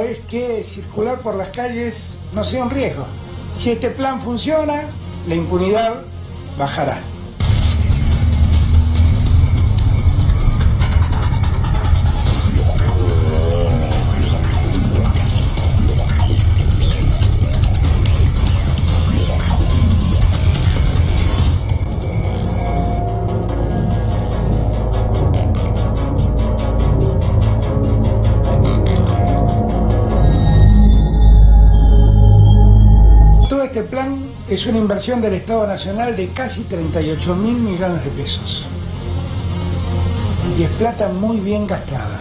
punto es que circular por las calles no sea un riesgo. Si este plan funciona, la impunidad bajará. Este plan es una inversión del Estado Nacional de casi 38.000 millones de pesos. Y es plata muy bien gastada.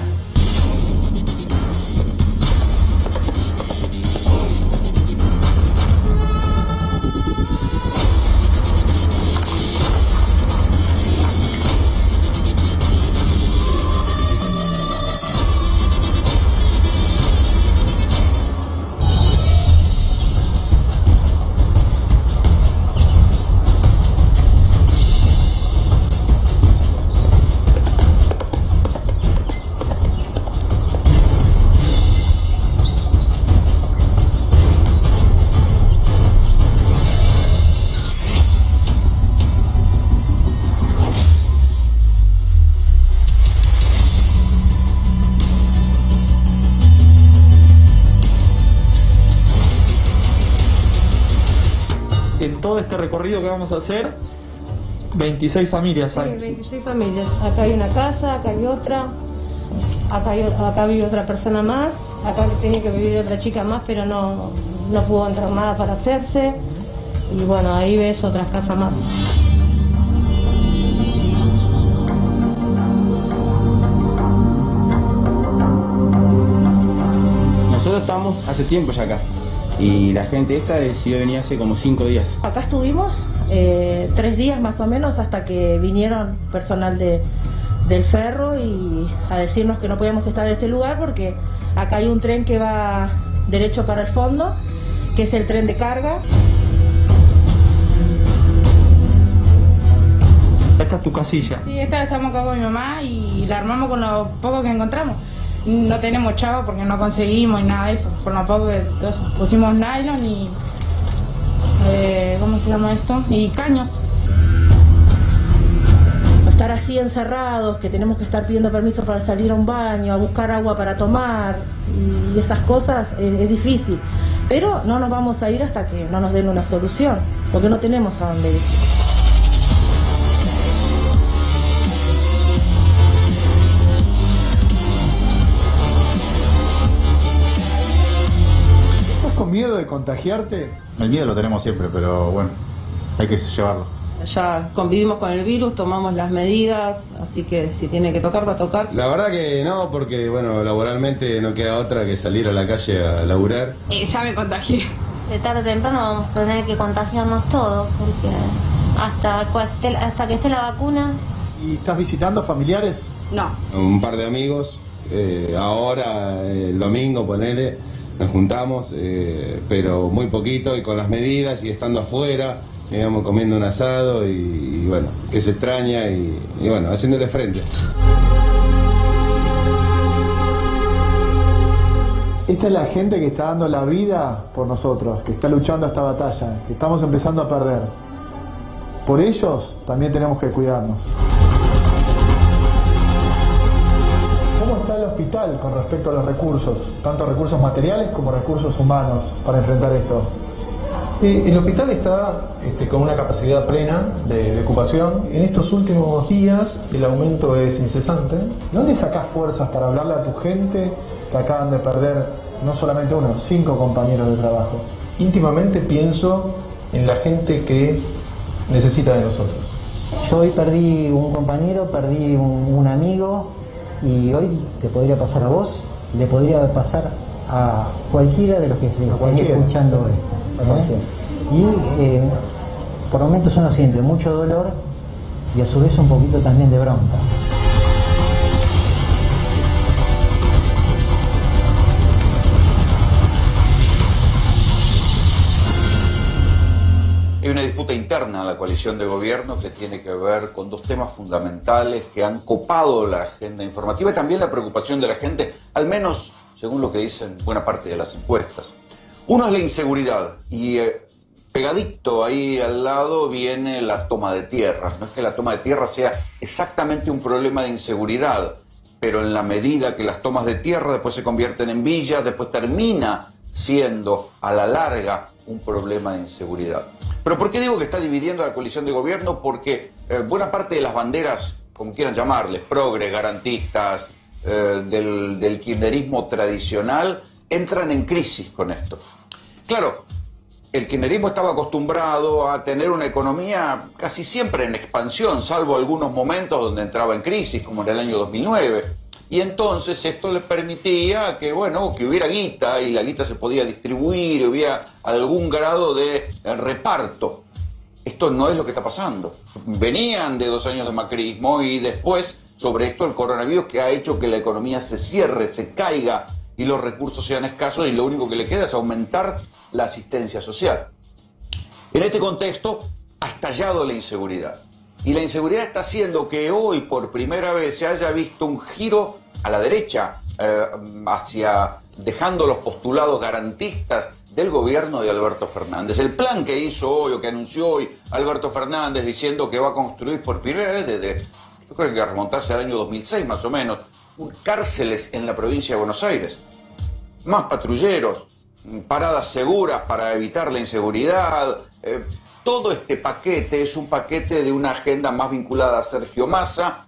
En todo este recorrido que vamos a hacer, 26 familias hay. Sí, 26 familias. Acá hay una casa, acá hay otra, acá vive otra persona más, acá tenía que vivir otra chica más, pero no pudo entrar nada para hacerse. Y bueno, ahí ves otras casas más. Nosotros estamos hace tiempo ya acá. Y la gente esta decidió venir hace como 5 días. Acá estuvimos 3 días más o menos hasta que vinieron personal del ferro y a decirnos que no podíamos estar en este lugar porque acá hay un tren que va derecho para el fondo, que es el tren de carga. Esta es tu casilla. Sí, esta estamos acá con mi mamá y la armamos con lo poco que encontramos. No tenemos chavo porque no conseguimos y nada de eso. Con lo poco que pusimos nylon y... ¿cómo se llama esto? Y caños. Estar así encerrados, que tenemos que estar pidiendo permiso para salir a un baño, a buscar agua para tomar y esas cosas es difícil. Pero no nos vamos a ir hasta que no nos den una solución, porque no tenemos a dónde ir. ¿Con miedo de contagiarte? El miedo lo tenemos siempre, pero bueno, hay que llevarlo. Ya convivimos con el virus, tomamos las medidas, así que si tiene que tocar, va a tocar. La verdad que no, porque bueno, laboralmente no queda otra que salir a la calle a laburar. Ya me contagié. De tarde o temprano vamos a tener que contagiarnos todos, porque hasta que esté la vacuna. ¿Y estás visitando familiares? No. Un par de amigos, ahora el domingo, ponele, nos juntamos, pero muy poquito y con las medidas y estando afuera, digamos, comiendo un asado y bueno, que se extraña y bueno, haciéndole frente. Esta es la gente que está dando la vida por nosotros, que está luchando esta batalla, que estamos empezando a perder. Por ellos también tenemos que cuidarnos. ¿Cómo está el hospital con respecto a los recursos, tanto recursos materiales como recursos humanos, para enfrentar esto? El hospital está con una capacidad plena de ocupación. En estos últimos días el aumento es incesante. ¿De dónde sacás fuerzas para hablarle a tu gente que acaban de perder no solamente uno, 5 compañeros de trabajo? Íntimamente pienso en la gente que necesita de nosotros. Yo hoy perdí un compañero, perdí un amigo, y hoy te podría pasar a vos, le podría pasar a cualquiera de los que se estén escuchando esto. Y por momentos uno siente mucho dolor y a su vez un poquito también de bronca. Hay una disputa interna en la coalición de gobierno que tiene que ver con 2 temas fundamentales que han copado la agenda informativa y también la preocupación de la gente, al menos según lo que dicen buena parte de las encuestas. Uno es la inseguridad y pegadito ahí al lado viene la toma de tierras. No es que la toma de tierras sea exactamente un problema de inseguridad, pero en la medida que las tomas de tierra después se convierten en villas, después termina siendo a la larga un problema de inseguridad. Pero ¿por qué digo que está dividiendo la coalición de gobierno? Porque buena parte de las banderas, como quieran llamarles, progres, garantistas, del kirchnerismo tradicional, entran en crisis con esto. Claro, el kirchnerismo estaba acostumbrado a tener una economía casi siempre en expansión, salvo algunos momentos donde entraba en crisis, como en el año 2009. Y entonces esto le permitía que hubiera guita, y la guita se podía distribuir, hubiera algún grado de reparto. Esto no es lo que está pasando. Venían de 2 años de macrismo y después, sobre esto, el coronavirus, que ha hecho que la economía se cierre, se caiga y los recursos sean escasos, y lo único que le queda es aumentar la asistencia social. En este contexto ha estallado la inseguridad. Y la inseguridad está haciendo que hoy por primera vez se haya visto un giro a la derecha, dejando los postulados garantistas del gobierno de Alberto Fernández. El plan que hizo hoy, o que anunció hoy Alberto Fernández, diciendo que va a construir por primera vez desde, yo creo que remontarse al año 2006 más o menos, cárceles en la provincia de Buenos Aires, más patrulleros, paradas seguras para evitar la inseguridad. Todo este paquete es un paquete de una agenda más vinculada a Sergio Massa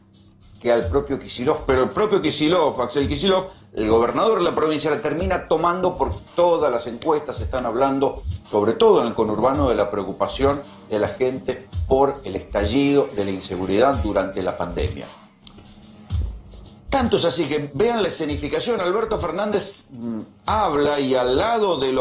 que al propio Kicillof, pero el propio Kicillof, Axel Kicillof, el gobernador de la provincia, la termina tomando, por todas las encuestas están hablando, sobre todo en el conurbano, de la preocupación de la gente por el estallido de la inseguridad durante la pandemia. Tanto es así que vean la escenificación. Alberto Fernández habla, y al lado del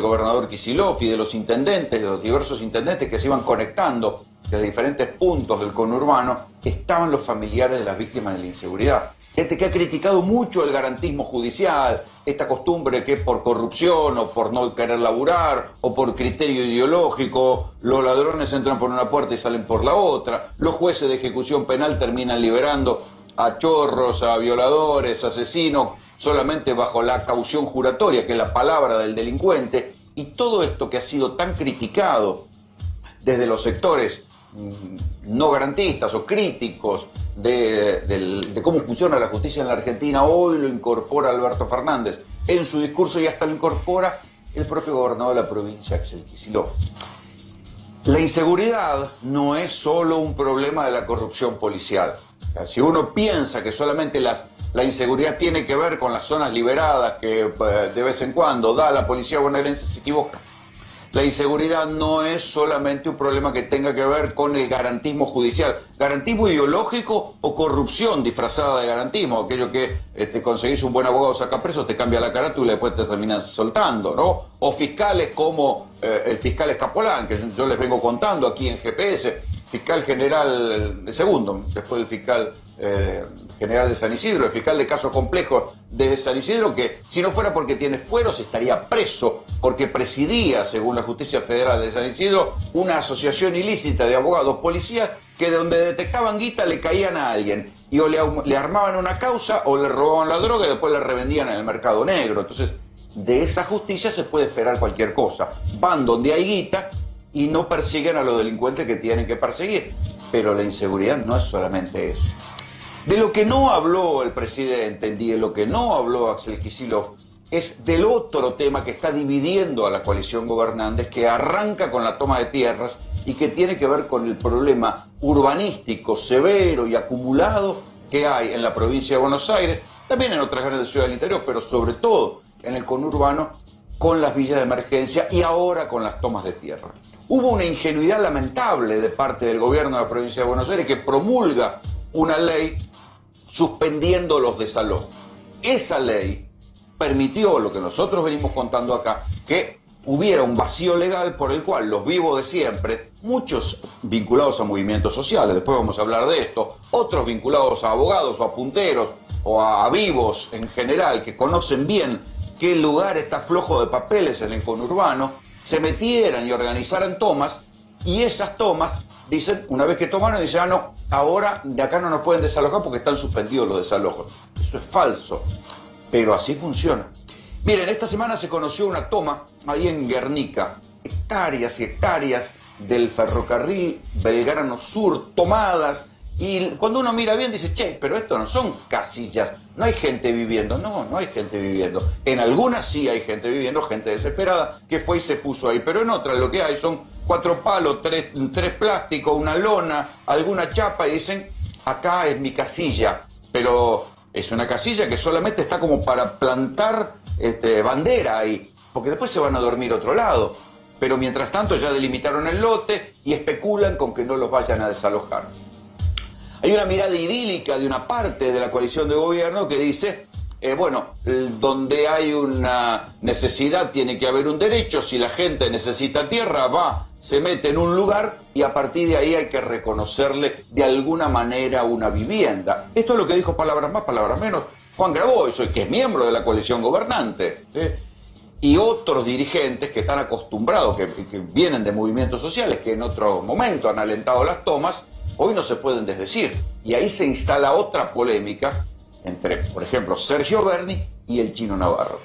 gobernador Kicillof y de los intendentes, de los diversos intendentes que se iban conectando desde diferentes puntos del conurbano, estaban los familiares de las víctimas de la inseguridad. Gente que ha criticado mucho el garantismo judicial, esta costumbre que por corrupción o por no querer laburar o por criterio ideológico, los ladrones entran por una puerta y salen por la otra, los jueces de ejecución penal terminan liberando a chorros, a violadores, asesinos, solamente bajo la caución juratoria, que es la palabra del delincuente. Y todo esto que ha sido tan criticado desde los sectores no garantistas o críticos de cómo funciona la justicia en la Argentina, hoy lo incorpora Alberto Fernández en su discurso, y hasta lo incorpora el propio gobernador de la provincia, Axel Kicillof. La inseguridad no es solo un problema de la corrupción policial. O sea, si uno piensa que solamente la inseguridad tiene que ver con las zonas liberadas que de vez en cuando da la policía bonaerense, se equivoca. La inseguridad no es solamente un problema que tenga que ver con el garantismo judicial. Garantismo ideológico o corrupción disfrazada de garantismo. Aquello que te conseguís un buen abogado, saca preso, te cambia la carátula y después te terminas soltando, ¿no? O fiscales como el fiscal Escapolán, que yo les vengo contando aquí en GPS, fiscal general, el segundo, después del fiscal general de San Isidro, el fiscal de casos complejos de San Isidro, que si no fuera porque tiene fueros estaría preso, porque presidía, según la Justicia Federal de San Isidro, una asociación ilícita de abogados policías que de donde detectaban guita le caían a alguien y o le armaban una causa o le robaban la droga y después la revendían en el mercado negro. Entonces, de esa justicia se puede esperar cualquier cosa. Van donde hay guita y no persiguen a los delincuentes que tienen que perseguir. Pero la inseguridad no es solamente eso. De lo que no habló el presidente, y de lo que no habló Axel Kicillof, es del otro tema que está dividiendo a la coalición gobernante, que arranca con la toma de tierras y que tiene que ver con el problema urbanístico severo y acumulado que hay en la provincia de Buenos Aires, también en otras grandes ciudades del interior, pero sobre todo en el conurbano, con las villas de emergencia y ahora con las tomas de tierra. Hubo una ingenuidad lamentable de parte del gobierno de la provincia de Buenos Aires que promulga una ley suspendiendo los desalojos. Esa ley permitió, lo que nosotros venimos contando acá, que hubiera un vacío legal por el cual los vivos de siempre, muchos vinculados a movimientos sociales, después vamos a hablar de esto, otros vinculados a abogados o a punteros o a vivos en general, que conocen bien qué lugar está flojo de papeles en el conurbano, se metieran y organizaran tomas, y esas tomas, dicen, una vez que tomaron, dicen, no, ahora de acá no nos pueden desalojar porque están suspendidos los desalojos. Eso es falso. pero así funciona. Miren, esta semana se conoció una toma ahí en Guernica, hectáreas y hectáreas del ferrocarril Belgrano Sur tomadas, y cuando uno mira bien dice, che, pero esto no son casillas, no hay gente viviendo. No hay gente viviendo. En algunas sí hay gente viviendo, gente desesperada que fue y se puso ahí, pero en otras lo que hay son 4 palos, 3 plásticos, una lona, alguna chapa, y dicen, acá es mi casilla, pero es una casilla que solamente está como para plantar bandera ahí, porque después se van a dormir a otro lado. Pero mientras tanto ya delimitaron el lote y especulan con que no los vayan a desalojar. Hay una mirada idílica de una parte de la coalición de gobierno que dice, donde hay una necesidad tiene que haber un derecho, si la gente necesita tierra va, se mete en un lugar y a partir de ahí hay que reconocerle de alguna manera una vivienda. Esto es lo que dijo, palabras más, palabras menos, Juan Grabois, que es miembro de la coalición gobernante, ¿sí? Y otros dirigentes que están acostumbrados, que vienen de movimientos sociales, que en otro momento han alentado las tomas, hoy no se pueden desdecir. Y ahí se instala otra polémica entre, por ejemplo, Sergio Berni y el Chino Navarro.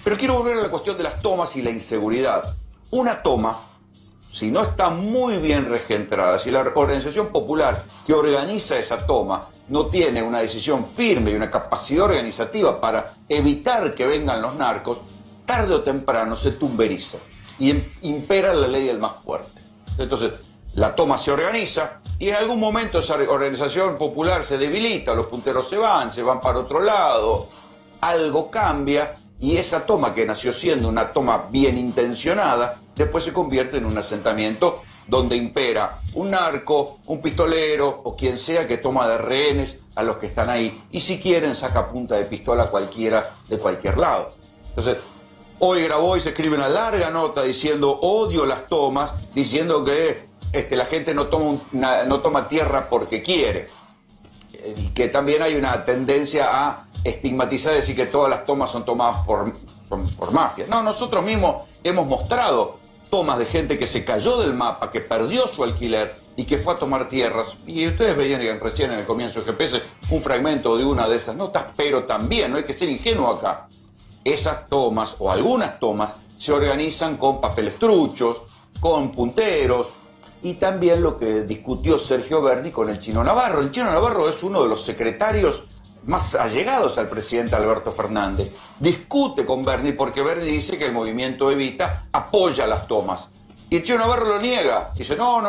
Pero quiero volver a la cuestión de las tomas y la inseguridad. Una toma, si no está muy bien registrada, si la organización popular que organiza esa toma no tiene una decisión firme y una capacidad organizativa para evitar que vengan los narcos, tarde o temprano se tumberiza y impera la ley del más fuerte. Entonces, la toma se organiza y en algún momento esa organización popular se debilita, los punteros se van para otro lado, algo cambia y esa toma que nació siendo una toma bien intencionada, después se convierte en un asentamiento donde impera un narco, un pistolero o quien sea que toma de rehenes a los que están ahí y si quieren saca a punta de pistola cualquiera de cualquier lado. Entonces, hoy Grabois escribe una larga nota diciendo odio las tomas, diciendo que la gente no toma tierra porque quiere. Y que también hay una tendencia a estigmatizar y decir que todas las tomas son tomadas por mafias. No, nosotros mismos hemos mostrado tomas de gente que se cayó del mapa, que perdió su alquiler y que fue a tomar tierras. Y ustedes veían recién en el comienzo de GPS un fragmento de una de esas notas, pero también no hay que ser ingenuo acá. Esas tomas o algunas tomas se organizan con papeles truchos, con punteros y también lo que discutió Sergio Berni con el Chino Navarro. El Chino Navarro es uno de los secretarios más allegados al presidente Alberto Fernández. Discute con Berni porque Berni dice que el movimiento Evita apoya las tomas. Y el Chino Navarro lo niega. Dice, no,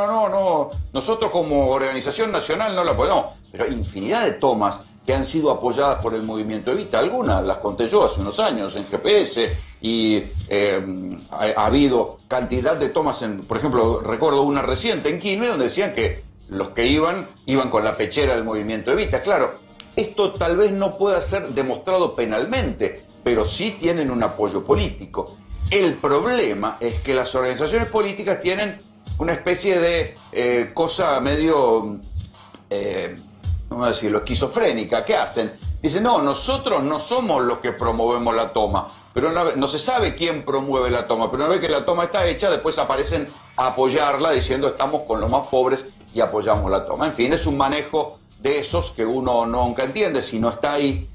nosotros como organización nacional no la apoyamos. Pero hay infinidad de tomas que han sido apoyadas por el movimiento Evita. Algunas las conté yo hace unos años en GPS y ha habido cantidad de tomas, por ejemplo, recuerdo una reciente en Quilmes donde decían que los que iban con la pechera del movimiento Evita. Claro, esto tal vez no pueda ser demostrado penalmente, pero sí tienen un apoyo político. El problema es que las organizaciones políticas tienen una especie de cosa medio... ¿cómo decirlo?, esquizofrénica. ¿Qué hacen? Dicen, no, nosotros no somos los que promovemos la toma, pero no se sabe quién promueve la toma, pero una vez que la toma está hecha, después aparecen a apoyarla diciendo estamos con los más pobres y apoyamos la toma. En fin, es un manejo de esos que uno nunca entiende si no está ahí.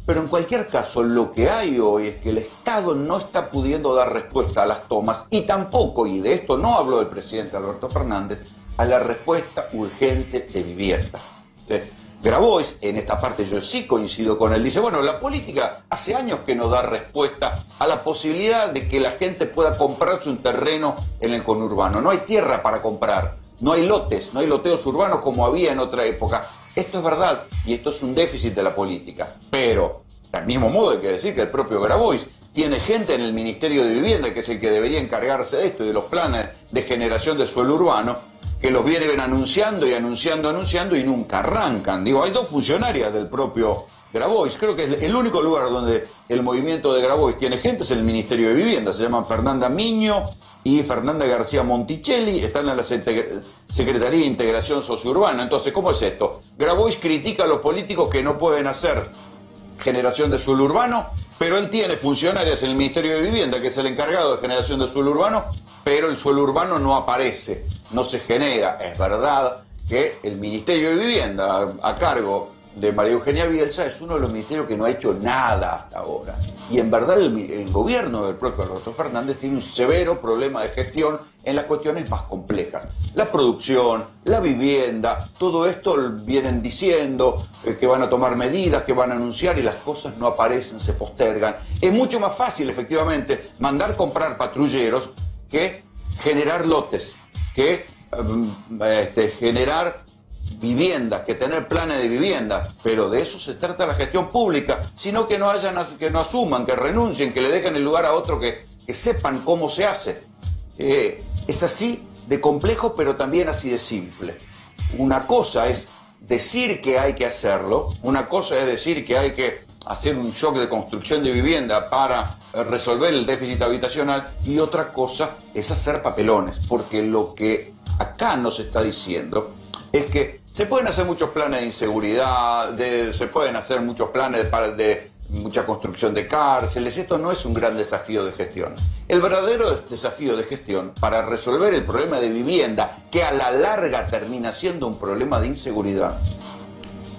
Pero en cualquier caso, lo que hay hoy es que el Estado no está pudiendo dar respuesta a las tomas y tampoco, y de esto no habló el presidente Alberto Fernández, a la respuesta urgente de vivienda. ¿Sí? Grabois, en esta parte yo sí coincido con él, dice, bueno, la política hace años que no da respuesta a la posibilidad de que la gente pueda comprarse un terreno en el conurbano. No hay tierra para comprar, no hay lotes, no hay loteos urbanos como había en otra época. Esto es verdad y esto es un déficit de la política. Pero, del mismo modo hay que decir que el propio Grabois tiene gente en el Ministerio de Vivienda, que es el que debería encargarse de esto y de los planes de generación de suelo urbano, que los vienen anunciando y nunca arrancan. Digo, hay dos funcionarias del propio Grabois. Creo que el único lugar donde el movimiento de Grabois tiene gente es en el Ministerio de Vivienda. Se llaman Fernanda Miño y Fernanda García Monticelli. Están en la Secretaría de Integración Sociourbana. Entonces, ¿cómo es esto? Grabois critica a los políticos que no pueden hacer generación de suelo urbano, pero él tiene funcionarias en el Ministerio de Vivienda, que es el encargado de generación de suelo urbano, pero el suelo urbano no aparece, no se genera. Es verdad que el Ministerio de Vivienda, a cargo de María Eugenia Bielsa es uno de los ministerios que no ha hecho nada hasta ahora. Y en verdad el gobierno del propio Alberto Fernández tiene un severo problema de gestión en las cuestiones más complejas. La producción, la vivienda, todo esto vienen diciendo que van a tomar medidas, que van a anunciar y las cosas no aparecen, se postergan. Es mucho más fácil, efectivamente, mandar comprar patrulleros que generar lotes, que generar viviendas, que tener planes de vivienda, pero de eso se trata la gestión pública, sino que no asuman, que renuncien, que le dejen el lugar a otro que sepan cómo se hace. Es así de complejo, pero también así de simple. Una cosa es decir que hay que hacerlo, una cosa es decir que hay que hacer un shock de construcción de vivienda para resolver el déficit habitacional, y otra cosa es hacer papelones, porque lo que acá nos está diciendo es que se pueden hacer muchos planes de inseguridad, se pueden hacer muchos planes de mucha construcción de cárceles. Esto no es un gran desafío de gestión. El verdadero desafío de gestión para resolver el problema de vivienda, que a la larga termina siendo un problema de inseguridad,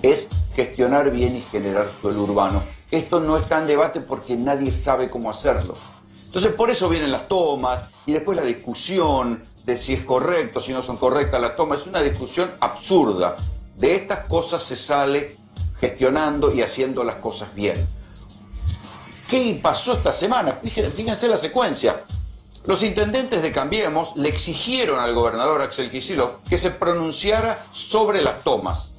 es gestionar bien y generar suelo urbano. Esto no está en debate porque nadie sabe cómo hacerlo. Entonces por eso vienen las tomas y después la discusión de si es correcto, si no son correctas las tomas. Es una discusión absurda. De estas cosas se sale gestionando y haciendo las cosas bien. ¿Qué pasó esta semana? Fíjense la secuencia. Los intendentes de Cambiemos le exigieron al gobernador Axel Kicillof que se pronunciara sobre las tomas.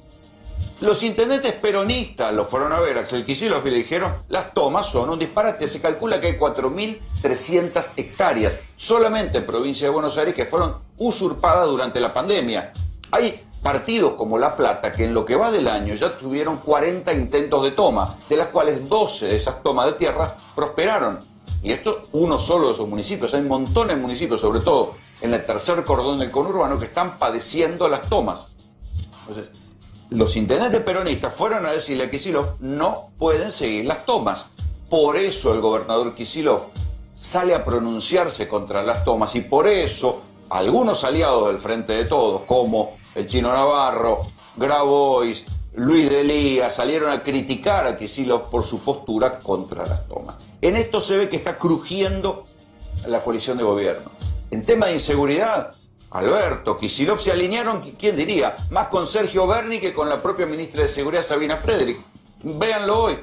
Los intendentes peronistas lo fueron a ver a Axel Kicillof y le dijeron: las tomas son un disparate. Se calcula que hay 4.300 hectáreas solamente en provincia de Buenos Aires que fueron usurpadas durante la pandemia. Hay partidos como La Plata que en lo que va del año ya tuvieron 40 intentos de toma, de las cuales 12 de esas tomas de tierra prosperaron. Y esto uno solo de esos municipios. Hay montones de municipios, sobre todo en el tercer cordón del conurbano, que están padeciendo las tomas. Entonces, los intendentes peronistas fueron a decirle a Kicillof: no pueden seguir las tomas. Por eso el gobernador Kicillof sale a pronunciarse contra las tomas, y por eso algunos aliados del Frente de Todos, como el Chino Navarro, Grabois, Luis de Lía, salieron a criticar a Kicillof por su postura contra las tomas. En esto se ve que está crujiendo la coalición de gobierno. En tema de inseguridad, Alberto, Kicillof se alinearon, ¿quién diría?, más con Sergio Berni que con la propia ministra de Seguridad, Sabina Frederick. Véanlo hoy.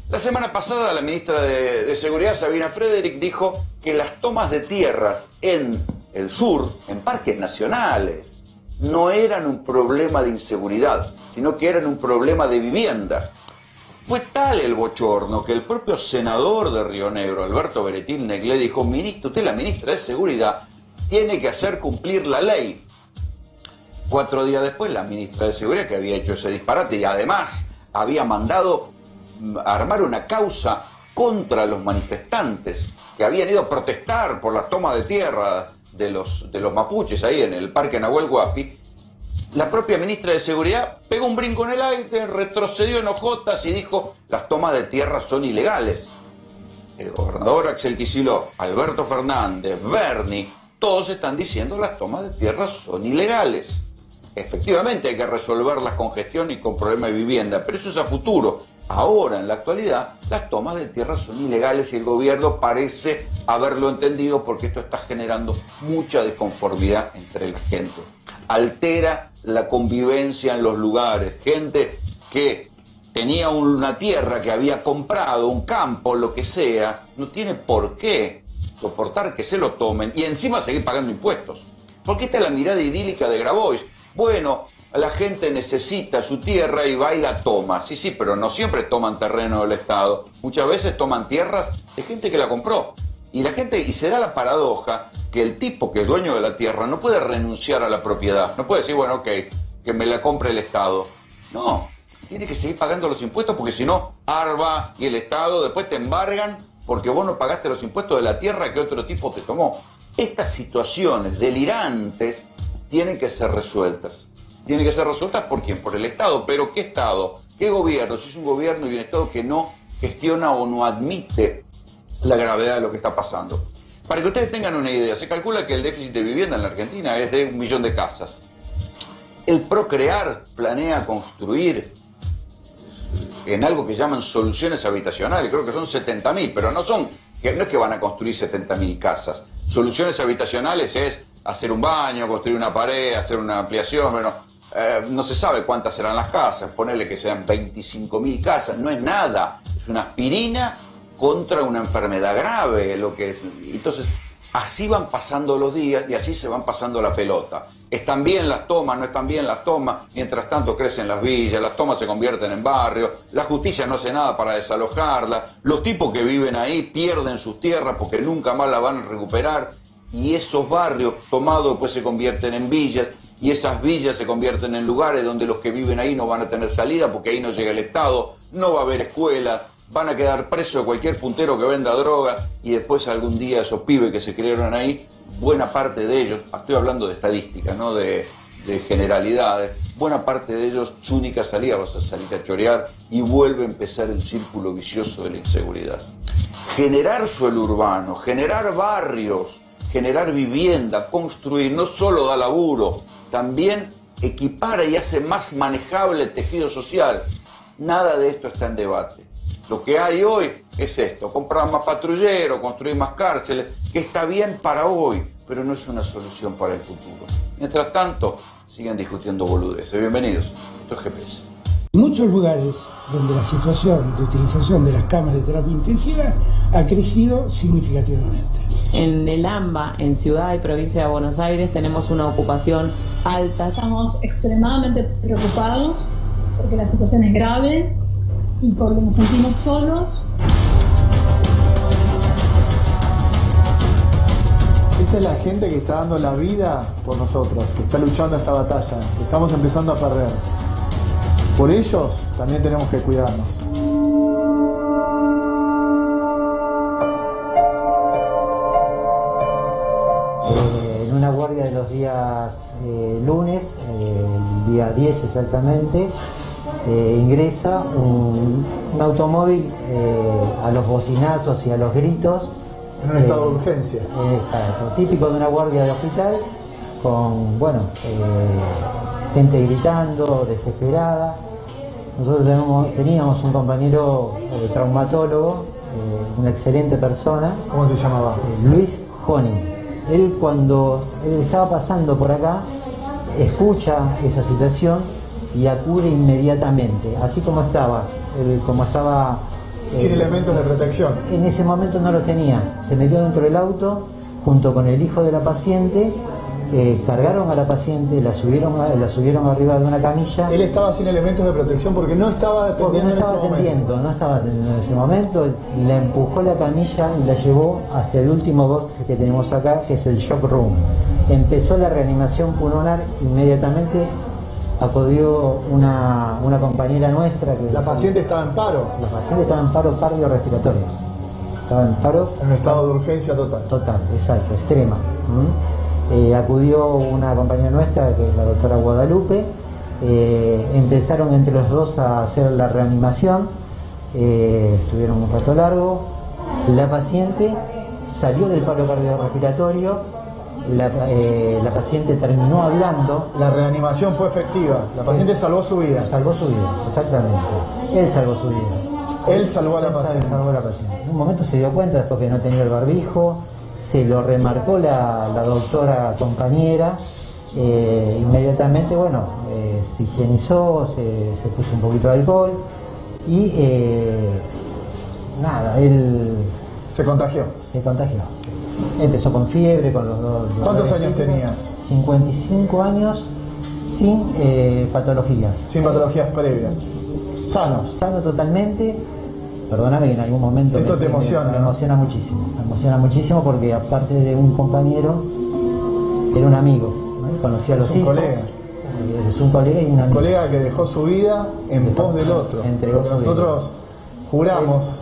La semana pasada la ministra de Seguridad, Sabina Frederick, dijo que las tomas de tierras en el sur, en parques nacionales, no eran un problema de inseguridad, sino que eran un problema de vivienda. Fue tal el bochorno que el propio senador de Río Negro, Alberto Beretil Neglé, dijo: ministro, usted, la ministra de Seguridad, tiene que hacer cumplir la ley. 4 días después, la ministra de Seguridad, que había hecho ese disparate y además había mandado armar una causa contra los manifestantes que habían ido a protestar por la toma de tierra de los mapuches ahí en el Parque Nahuel Huapi, la propia ministra de Seguridad pegó un brinco en el aire, retrocedió en hojotas y dijo: las tomas de tierra son ilegales. El gobernador Axel Kicillof, Alberto Fernández, Berni, todos están diciendo: las tomas de tierra son ilegales. Efectivamente hay que resolverlas con gestión y con problema de vivienda, pero eso es a futuro. Ahora, en la actualidad, las tomas de tierra son ilegales y el gobierno parece haberlo entendido, porque esto está generando mucha desconformidad entre la gente. Altera la convivencia en los lugares. Gente que tenía una tierra que había comprado, un campo, lo que sea, no tiene por qué soportar que se lo tomen y encima seguir pagando impuestos. Porque esta es la mirada idílica de Grabois. Bueno, la gente necesita su tierra y va y la toma. Sí, pero no siempre toman terreno del Estado. Muchas veces toman tierras de gente que la compró. Y la gente, y se da la paradoja que el tipo que es dueño de la tierra no puede renunciar a la propiedad. No puede decir: bueno, ok, que me la compre el Estado. No, tiene que seguir pagando los impuestos, porque si no, ARBA y el Estado después te embargan porque vos no pagaste los impuestos de la tierra que otro tipo te tomó. Estas situaciones delirantes tienen que ser resueltas. Tienen que ser resueltas ¿por quién? Por el Estado. ¿Pero qué Estado? ¿Qué gobierno? Si es un gobierno y un Estado que no gestiona o no admite la gravedad de lo que está pasando. Para que ustedes tengan una idea, se calcula que el déficit de vivienda en la Argentina es de 1 millón de casas. El Procrear planea construir en algo que llaman soluciones habitacionales, creo que son 70.000, pero no es que van a construir 70.000 casas. Soluciones habitacionales es hacer un baño, construir una pared, hacer una ampliación, bueno, no se sabe cuántas serán las casas, ponerle que sean 25.000 casas, no es nada, es una aspirina contra una enfermedad grave, entonces así van pasando los días y así se van pasando la pelota. Están bien las tomas, no están bien las tomas, mientras tanto crecen las villas, las tomas se convierten en barrios, la justicia no hace nada para desalojarlas, los tipos que viven ahí pierden sus tierras porque nunca más las van a recuperar, y esos barrios tomados pues se convierten en villas, y esas villas se convierten en lugares donde los que viven ahí no van a tener salida porque ahí no llega el Estado, no va a haber escuelas, van a quedar presos de cualquier puntero que venda droga, y después algún día esos pibes que se criaron ahí, buena parte de ellos, estoy hablando de estadísticas, no de generalidades, buena parte de ellos su única salida va a salir a chorear y vuelve a empezar el círculo vicioso de la inseguridad. Generar suelo urbano, generar barrios, generar vivienda, construir, no solo da laburo, también equipara y hace más manejable el tejido social. Nada de esto está en debate. Lo que hay hoy es esto, comprar más patrulleros, construir más cárceles, que está bien para hoy, pero no es una solución para el futuro. Mientras tanto, siguen discutiendo boludeces. Bienvenidos, esto es GPS. En muchos lugares donde la situación de utilización de las camas de terapia intensiva ha crecido significativamente. En el AMBA, en Ciudad y Provincia de Buenos Aires, tenemos una ocupación alta. Estamos extremadamente preocupados porque la situación es grave y porque nos sentimos solos. Esta es la gente que está dando la vida por nosotros, que está luchando esta batalla, que estamos empezando a perder. Por ellos también tenemos que cuidarnos. En una guardia de los días lunes, el día 10 exactamente, ingresa un automóvil a los bocinazos y a los gritos. En un estado de urgencia. Exacto, típico de una guardia de hospital, con, gente gritando, desesperada. Nosotros teníamos un compañero traumatólogo, una excelente persona. ¿Cómo se llamaba? Luis Honing. Él, cuando él estaba pasando por acá, escucha esa situación y acude inmediatamente, así como estaba. Sin elementos de protección. En ese momento no lo tenía. Se metió dentro del auto junto con el hijo de la paciente. Cargaron a la paciente, la subieron arriba de una camilla. Él estaba sin elementos de protección porque no estaba atendiendo no estaba atendiendo en ese momento. La empujó la camilla y la llevó hasta el último box que tenemos acá, que es el shock room. Empezó la reanimación pulmonar, inmediatamente acudió una compañera nuestra. ¿La paciente estaba en paro? La paciente estaba en paro cardiorrespiratorio. Estaba en paro. En un estado de urgencia total. Total, exacto, extrema. Acudió una compañera nuestra, que es la doctora Guadalupe. Empezaron entre los dos a hacer la reanimación. Estuvieron un rato largo. La paciente salió del paro cardiorrespiratorio. La paciente terminó hablando. La reanimación fue efectiva. La paciente salvó su vida. Salvó su vida, exactamente. Él salvó su vida. Él salvó a la paciente. Salvó a la paciente. En un momento se dio cuenta, después que no tenía el barbijo. Se lo remarcó la doctora compañera. Inmediatamente, se higienizó, se puso un poquito de alcohol y él se contagió. Empezó con fiebre, con los dos. ¿Cuántos años tenía? 55 años, sin patologías. Sin patologías previas. Sano totalmente. Perdóname que en algún momento esto te emociona. Me emociona muchísimo. Me emociona muchísimo porque, aparte de un compañero, era un amigo, ¿no? Conocía a los hijos. Es un colega y un amigo. Un colega que dejó su vida en pos del otro. Porque nosotros juramos,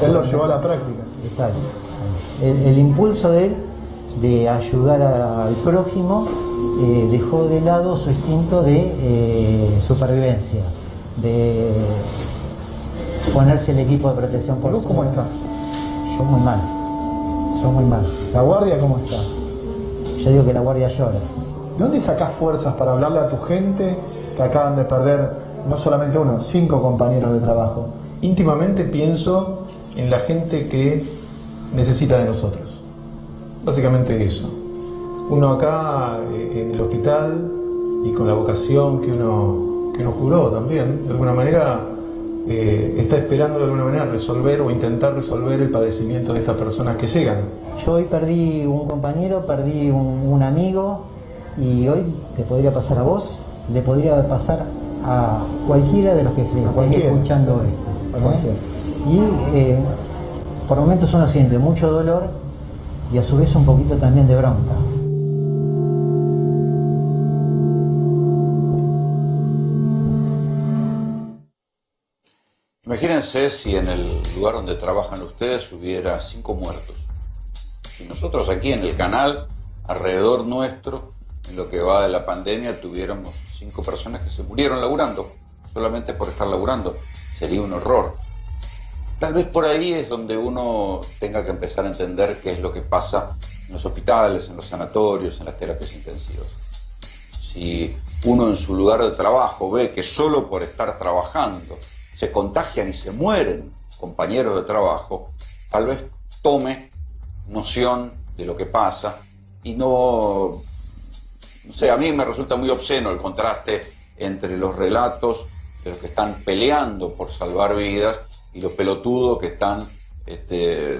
él lo llevó a la práctica. Exacto. El impulso de él de ayudar al prójimo dejó de lado su instinto de supervivencia, de ponerse el equipo de protección por ¿Cómo estás? Yo muy mal. ¿La guardia cómo está? Yo digo que la guardia llora. ¿De dónde sacás fuerzas para hablarle a tu gente que acaban de perder no solamente uno, 5 compañeros de trabajo. Íntimamente pienso en la gente que necesita de nosotros. Básicamente eso. Uno acá en el hospital y con la vocación que uno juró también, de alguna manera está esperando de alguna manera resolver o intentar resolver el padecimiento de estas personas que llegan. Yo hoy perdí un compañero, perdí un amigo, y hoy te podría pasar a vos, le podría pasar a cualquiera de los que esté escuchando esto. Y por momentos uno siente mucho dolor y a su vez un poquito también de bronca. Imagínense si en el lugar donde trabajan ustedes hubiera 5 muertos. Y nosotros aquí en el canal, alrededor nuestro, en lo que va de la pandemia, tuviéramos 5 personas que se murieron laburando, solamente por estar laburando. Sería un horror. Tal vez por ahí es donde uno tenga que empezar a entender qué es lo que pasa en los hospitales, en los sanatorios, en las terapias intensivas. Si uno en su lugar de trabajo ve que solo por estar trabajando se contagian y se mueren compañeros de trabajo, tal vez tome noción de lo que pasa y no sé, a mí me resulta muy obsceno el contraste entre los relatos de los que están peleando por salvar vidas y los pelotudos que están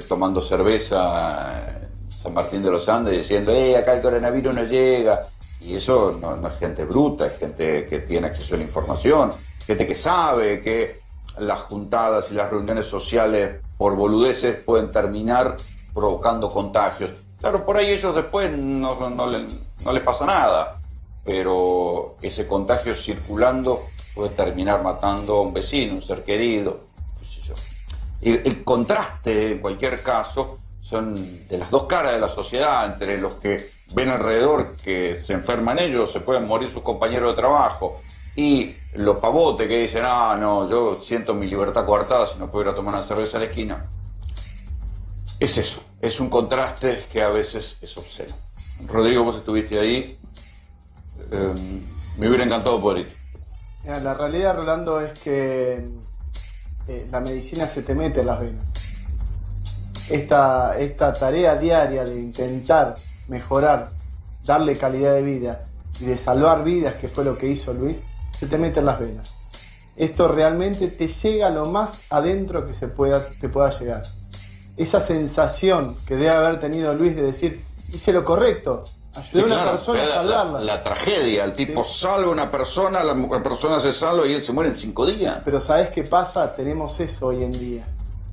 tomando cerveza en San Martín de los Andes diciendo acá el coronavirus no llega. Y eso no es gente bruta, es gente que tiene acceso a la información, gente que sabe que las juntadas y las reuniones sociales por boludeces pueden terminar provocando contagios. Claro, por ahí ellos después no les pasa nada, pero ese contagio circulando puede terminar matando a un vecino, un ser querido, qué sé yo. El contraste, en cualquier caso, son de las dos caras de la sociedad, entre los que ven alrededor que se enferman ellos, se pueden morir sus compañeros de trabajo, y los pavotes que dicen, no, yo siento mi libertad coartada si no puedo ir a tomar una cerveza a la esquina. Es eso, es un contraste que a veces es obsceno. Rodrigo, vos estuviste ahí, me hubiera encantado poder ir. La realidad, Rolando, es que la medicina se te mete en las venas. Esta tarea diaria de intentar mejorar, darle calidad de vida y de salvar vidas, que fue lo que hizo Luis, se te mete en las venas. Esto realmente te llega lo más adentro que te pueda llegar. Esa sensación que debe haber tenido Luis de decir, hice lo correcto, ayudé a una persona a salvarla. La tragedia, el tipo salva a una persona, la persona se salva y él se muere en 5 días. Pero ¿sabés qué pasa? Tenemos eso hoy en día.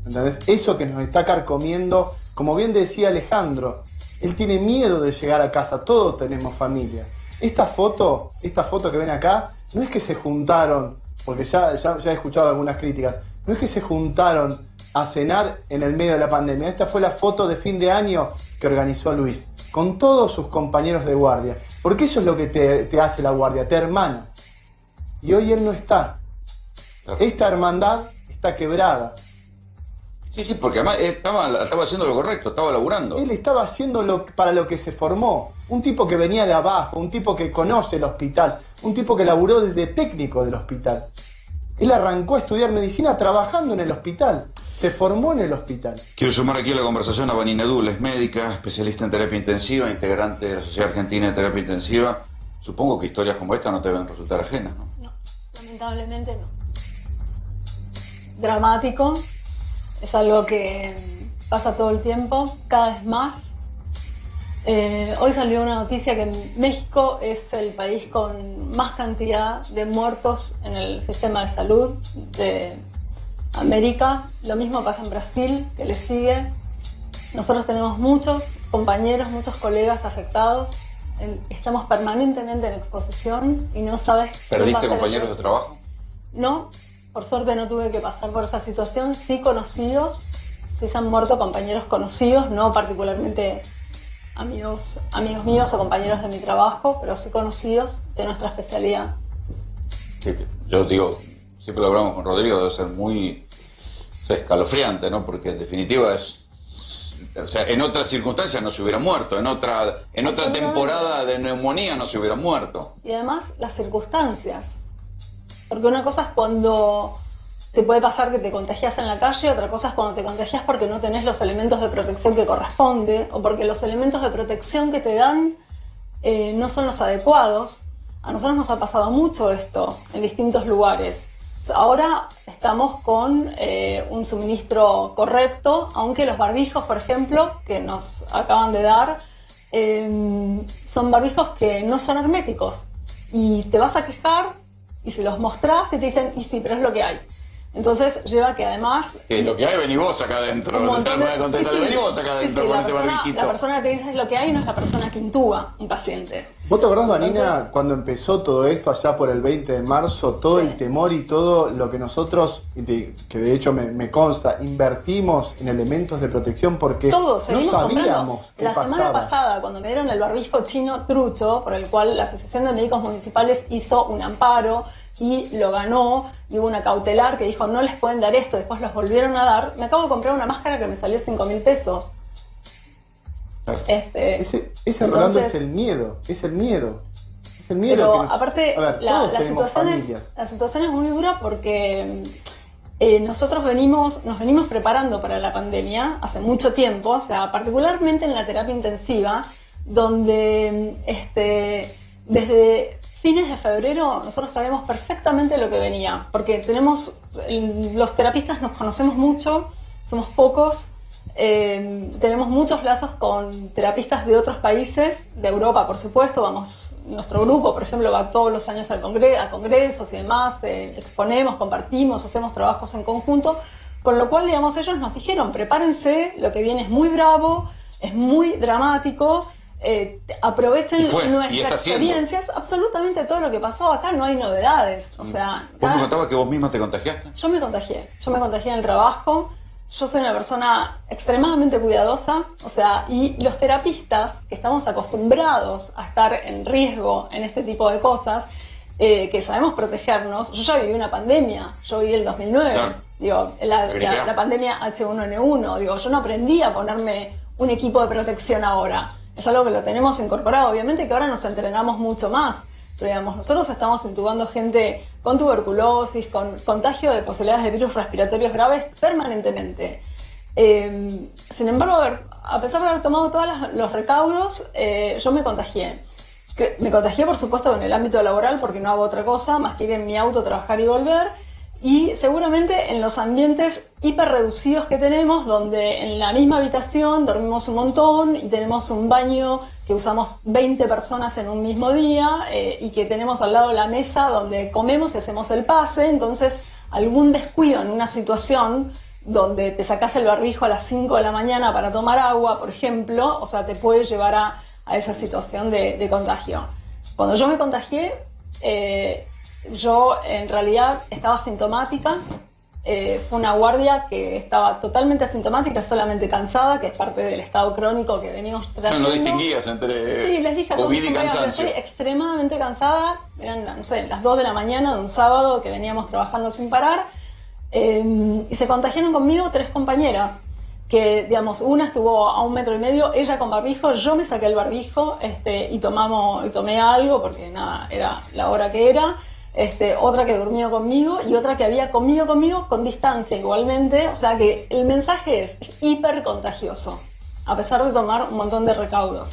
¿Entendés? Eso que nos está carcomiendo, como bien decía Alejandro, él tiene miedo de llegar a casa, todos tenemos familia. Esta foto que ven acá, no es que se juntaron, porque ya he escuchado algunas críticas, no es que se juntaron a cenar en el medio de la pandemia. Esta fue la foto de fin de año que organizó Luis, con todos sus compañeros de guardia, porque eso es lo que te hace la guardia, te hermana. Y hoy él no está. Esta hermandad está quebrada. Sí, porque además estaba haciendo lo correcto, estaba laburando. Él estaba haciendo para lo que se formó. Un tipo que venía de abajo, un tipo que conoce el hospital, un tipo que laburó desde técnico del hospital. Él arrancó a estudiar medicina trabajando en el hospital. Se formó en el hospital. Quiero sumar aquí a la conversación a Vanina Dul, es médica, especialista en terapia intensiva, integrante de la Sociedad Argentina de Terapia Intensiva. Supongo que historias como esta no te deben resultar ajenas, ¿no? No, lamentablemente no. Dramático. Es algo que pasa todo el tiempo, cada vez más. Hoy salió una noticia que México es el país con más cantidad de muertos en el sistema de salud de América. Lo mismo pasa en Brasil, que le sigue. Nosotros tenemos muchos compañeros, muchos colegas afectados. Estamos permanentemente en exposición y no sabes... ¿Perdiste compañeros de trabajo? No. Por suerte no tuve que pasar por esa situación. Sí conocidos, sí se han muerto compañeros conocidos, no particularmente amigos míos o compañeros de mi trabajo, pero sí conocidos de nuestra especialidad. Sí, yo digo, siempre lo hablamos con Rodrigo, debe ser muy escalofriante, ¿no? Porque en definitiva en otras circunstancias no se hubiera muerto, en otra temporada de neumonía no se hubiera muerto. Y además las circunstancias. Porque una cosa es cuando te puede pasar que te contagias en la calle, otra cosa es cuando te contagias porque no tenés los elementos de protección que corresponde, o porque los elementos de protección que te dan no son los adecuados. A nosotros nos ha pasado mucho esto en distintos lugares. Ahora estamos con un suministro correcto, aunque los barbijos, por ejemplo, que nos acaban de dar, son barbijos que no son herméticos. Y te vas a quejar y se los mostrás y te dicen, y sí, pero es lo que hay. Entonces lleva que además... Que lo que hay, vení vos acá adentro. Un montón de- Vení vos acá adentro, ponete barbijito. la persona que te dice lo que hay no es la persona que intuba un paciente. ¿Vos te acordás, Vanina, Entonces- cuando empezó todo esto allá por el 20 de marzo, todo el temor y todo lo que nosotros, que de hecho me consta, invertimos en elementos de protección porque Todos no seguimos comprando. sabíamos qué La semana pasaba? pasada, cuando me dieron el barbijo chino trucho, por el cual la Asociación de Médicos Municipales hizo un amparo y lo ganó, y hubo una cautelar que dijo no les pueden dar esto, después los volvieron a dar, me acabo de comprar una máscara que me salió 5.000 pesos. Ese Rolando es el miedo, es el miedo. Es el miedo. Pero que nos- aparte, A ver, la todos tenemos familias. situación es muy dura porque nosotros nos venimos preparando para la pandemia hace mucho tiempo, o sea, particularmente en la terapia intensiva, donde desde fines de febrero nosotros sabemos perfectamente lo que venía, porque los terapistas nos conocemos mucho, somos pocos, tenemos muchos lazos con terapistas de otros países, de Europa por supuesto, nuestro grupo por ejemplo va todos los años a congresos y demás, exponemos, compartimos, hacemos trabajos en conjunto, con lo cual digamos ellos nos dijeron prepárense, lo que viene es muy bravo, es muy dramático, aprovechen Y fue, y nuestras está siendo. experiencias, absolutamente todo lo que pasó acá no hay novedades, o sea, ¿Vos me contabas que vos misma te contagiaste? yo me contagié en el trabajo, yo soy una persona extremadamente cuidadosa, o sea, y los terapistas que estamos acostumbrados a estar en riesgo en este tipo de cosas, que sabemos protegernos, yo ya viví una pandemia, yo viví el 2009, Claro. digo, la pandemia H1N1, digo, yo no aprendí a ponerme un equipo de protección ahora, es algo que lo tenemos incorporado, obviamente que ahora nos entrenamos mucho más, pero digamos, nosotros estamos intubando gente con tuberculosis, con contagio de posibilidades de virus respiratorios graves permanentemente. Sin embargo, a pesar de haber tomado todos los recaudos, yo me contagié. Me contagié, por supuesto, en el ámbito laboral porque no hago otra cosa más que ir en mi auto, trabajar y volver. Y seguramente en los ambientes hiper reducidos que tenemos, donde en la misma habitación dormimos un montón y tenemos un baño que usamos 20 personas en un mismo día y que tenemos al lado la mesa donde comemos y hacemos el pase, entonces algún descuido en una situación donde te sacás el barbijo a las 5 de la mañana para tomar agua, por ejemplo, o sea, te puede llevar a esa situación de contagio. Cuando yo me contagié, yo en realidad estaba asintomática, fue una guardia que estaba totalmente asintomática, solamente cansada, que es parte del estado crónico que venimos trayendo. No distinguías entre Sí, les dije a todos COVID mis y compañeros que cansancio. estoy extremadamente cansada, eran, no sé, las 2 de la mañana de un sábado que veníamos trabajando sin parar, y se contagiaron conmigo 3 compañeras, que digamos, una estuvo a 1,5 metros, ella con barbijo, yo me saqué el barbijo y tomé algo, porque nada, era la hora que era, otra que durmió conmigo y otra que había comido conmigo con distancia igualmente, o sea que el mensaje es hiper contagioso, a pesar de tomar un montón de recaudos.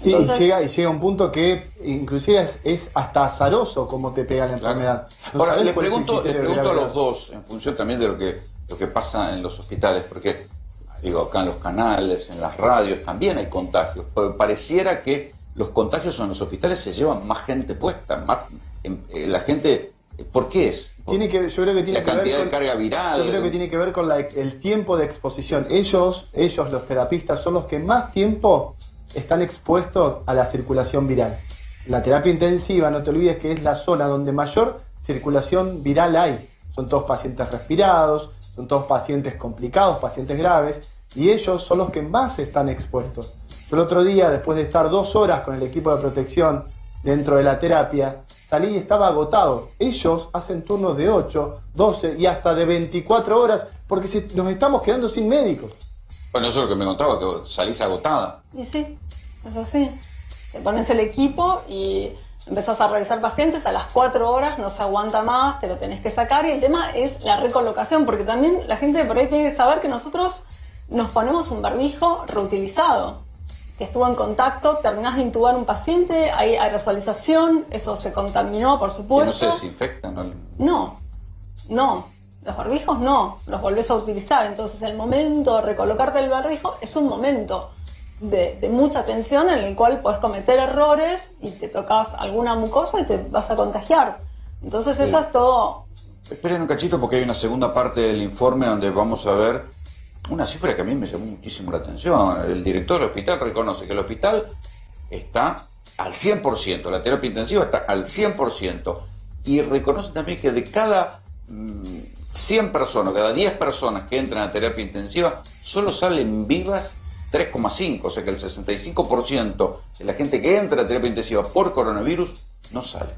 Sí, Entonces- y llega un punto que inclusive es hasta azaroso cómo te pega la enfermedad. No Ahora, sabés les cuál es el pregunto a criterio de los gravedad. dos, en función también de lo que pasa en los hospitales, porque digo, acá en los canales, en las radios, también hay contagios. Pareciera que los contagios en los hospitales se llevan más gente puesta, la gente, ¿por qué es? Yo creo que tiene La que ver cantidad de con- carga viral. Yo creo que tiene que ver con el tiempo de exposición. Ellos, los terapistas, son los que más tiempo están expuestos a la circulación viral. La terapia intensiva, no te olvides que es la zona donde mayor circulación viral hay. Son todos pacientes respirados, son todos pacientes complicados, pacientes graves, y ellos son los que más están expuestos. Yo el otro día, después de estar 2 horas con el equipo de protección dentro de la terapia, salí y estaba agotado. Ellos hacen turnos de 8, 12 y hasta de 24 horas porque nos estamos quedando sin médicos. Bueno, eso es lo que me contaba, que salís agotada. Y sí, es así. Te pones el equipo y Empezás a revisar pacientes, a las 4 horas no se aguanta más, te lo tenés que sacar, y el tema es la recolocación, porque también la gente por ahí tiene que saber que nosotros nos ponemos un barbijo reutilizado, que estuvo en contacto, terminás de intubar un paciente, hay aerosolización, eso se contaminó, por ¿Que supuesto. no se desinfectan? No, los barbijos no, los volvés a utilizar, entonces el momento de recolocarte el barbijo es un momento de mucha tensión en el cual podés cometer errores y te tocas alguna mucosa y te vas a contagiar. Entonces eso es todo. Esperen un cachito porque hay una segunda parte del informe donde vamos a ver una cifra que a mí me llamó muchísimo la atención. El director del hospital reconoce que el hospital está al 100%, la terapia intensiva está al 100%, y reconoce también que de cada 100 personas, cada 10 personas que entran a terapia intensiva, solo salen vivas 3,5, o sea que el 65% de la gente que entra a terapia intensiva por coronavirus no sale.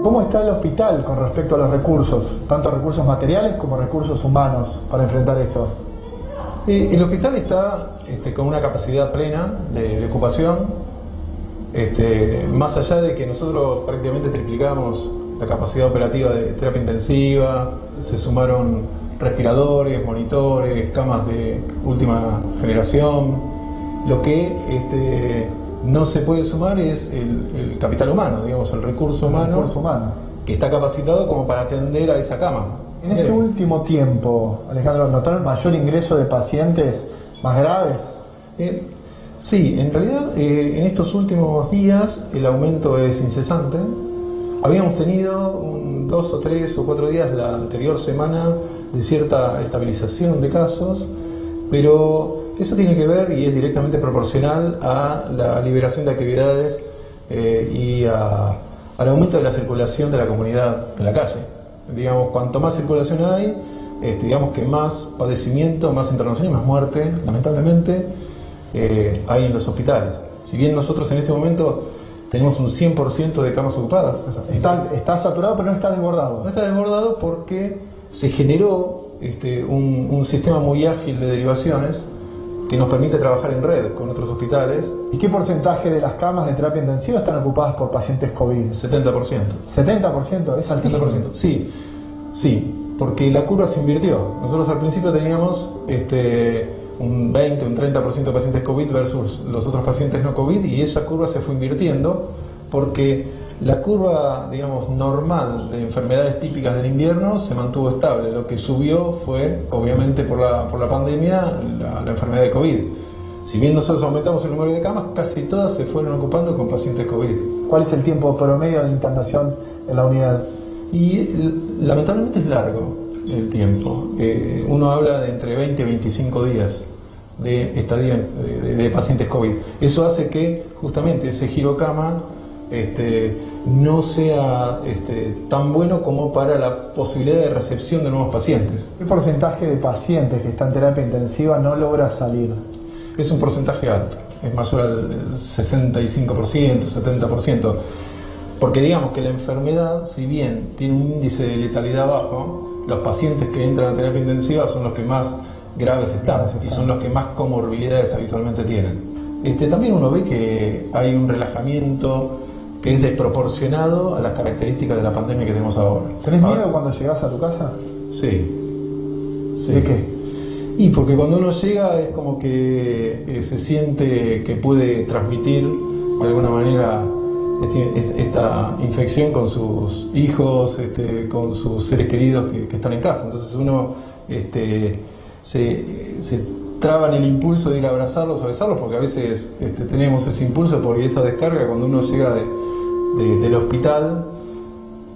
¿Cómo está el hospital con respecto a los recursos, tanto recursos materiales como recursos humanos, para enfrentar esto? El hospital está con una capacidad plena de ocupación, más allá de que nosotros prácticamente triplicamos la capacidad operativa de terapia intensiva, se sumaron respiradores, monitores, camas de última generación. Lo que no se puede sumar es el capital humano, digamos, el recurso humano que está capacitado como para atender a esa cama. En este último tiempo, Alejandro, ¿notaron mayor ingreso de pacientes más graves? Sí, en realidad en estos últimos días el aumento es incesante. Habíamos tenido 2 o 3 o 4 días la anterior semana de cierta estabilización de casos, pero eso tiene que ver y es directamente proporcional a la liberación de actividades y al aumento de la circulación de la comunidad en la calle. Digamos, cuanto más circulación hay, digamos que más padecimiento, más internación y más muerte, lamentablemente, hay en los hospitales. Si bien nosotros en este momento tenemos un 100% de camas ocupadas. Está saturado, pero no está desbordado. No está desbordado porque se generó un sistema muy ágil de derivaciones que nos permite trabajar en red con otros hospitales. ¿Y qué porcentaje de las camas de terapia intensiva están ocupadas por pacientes COVID? 70%. ¿70%? ¿Es altísimo? 70%. Sí, porque la curva se invirtió. Nosotros al principio teníamos un 20, un 30% de pacientes COVID versus los otros pacientes no COVID, y esa curva se fue invirtiendo porque la curva, digamos, normal de enfermedades típicas del invierno se mantuvo estable. Lo que subió fue, obviamente, por la pandemia, la enfermedad de COVID. Si bien nosotros aumentamos el número de camas, casi todas se fueron ocupando con pacientes COVID. ¿Cuál es el tiempo promedio de internación en la unidad? Y lamentablemente es largo el tiempo. Uno habla de entre 20 y 25 días de estadía de pacientes COVID. Eso hace que justamente ese girocama no sea tan bueno como para la posibilidad de recepción de nuevos pacientes. ¿Qué porcentaje de pacientes que están en terapia intensiva no logra salir? Es un porcentaje alto, es mayor al 65%, 70%, porque digamos que la enfermedad, si bien tiene un índice de letalidad bajo, los pacientes que entran a terapia intensiva son los que más graves están y son los que más comorbilidades habitualmente tienen. También uno ve que hay un relajamiento que es desproporcionado a las características de la pandemia que tenemos ahora. ¿Tenés miedo cuando llegás a tu casa? Sí. ¿De qué? Y porque cuando uno llega es como que se siente que puede transmitir de alguna manera esta infección con sus hijos, con sus seres queridos que están en casa. Entonces uno se traba en el impulso de ir a abrazarlos, a besarlos, porque a veces tenemos ese impulso por esa descarga cuando uno llega del hospital.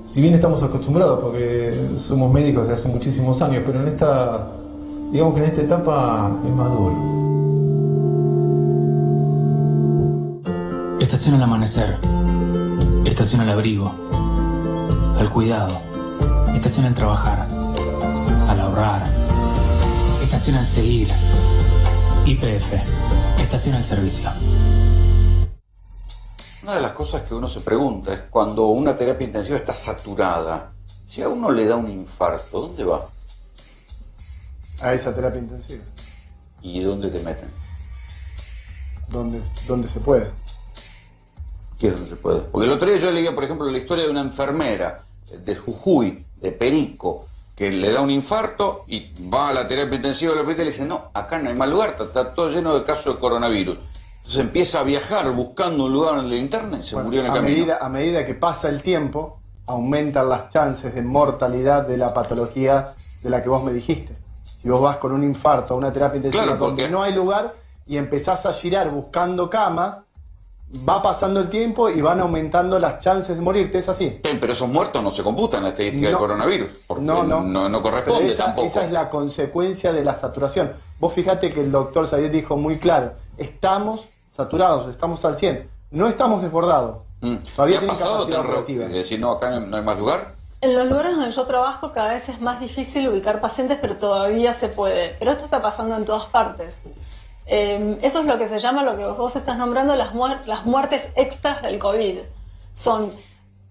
Si bien estamos acostumbrados porque somos médicos de hace muchísimos años, pero digamos que en esta etapa es más duro. Estación al amanecer, estación al abrigo, al cuidado, estación al trabajar, al ahorrar, estación al seguir, YPF, estación al servicio. Una de las cosas que uno se pregunta es cuando una terapia intensiva está saturada, si a uno le da un infarto, ¿dónde va? A esa terapia intensiva. ¿Y dónde te meten? donde se puede. ¿Qué es donde se puede? Porque el otro día yo leía, por ejemplo, la historia de una enfermera de Jujuy, de Perico, que le da un infarto y va a la terapia intensiva del hospital y le dice, no, acá no hay más lugar, está todo lleno de casos de coronavirus. Entonces empieza a viajar buscando un lugar donde le internen y se murió en el camino. A medida que pasa el tiempo, aumentan las chances de mortalidad de la patología de la que vos me dijiste. Si vos vas con un infarto a una terapia intensiva donde no hay lugar y empezás a girar buscando camas, va pasando el tiempo y van aumentando las chances de morirte, ¿es así? Pero esos muertos no se computan en la estadística del coronavirus, porque no corresponde tampoco. Esa es la consecuencia de la saturación. Vos fijate que el doctor Zayed dijo muy claro, estamos saturados, estamos al 100, no estamos desbordados. ¿Qué ha pasado? Decir, no, acá no hay más lugar. En los lugares donde yo trabajo cada vez es más difícil ubicar pacientes, pero todavía se puede. Pero esto está pasando en todas partes. Eso es lo que se llama, lo que vos estás nombrando, las muertes extras del COVID. Son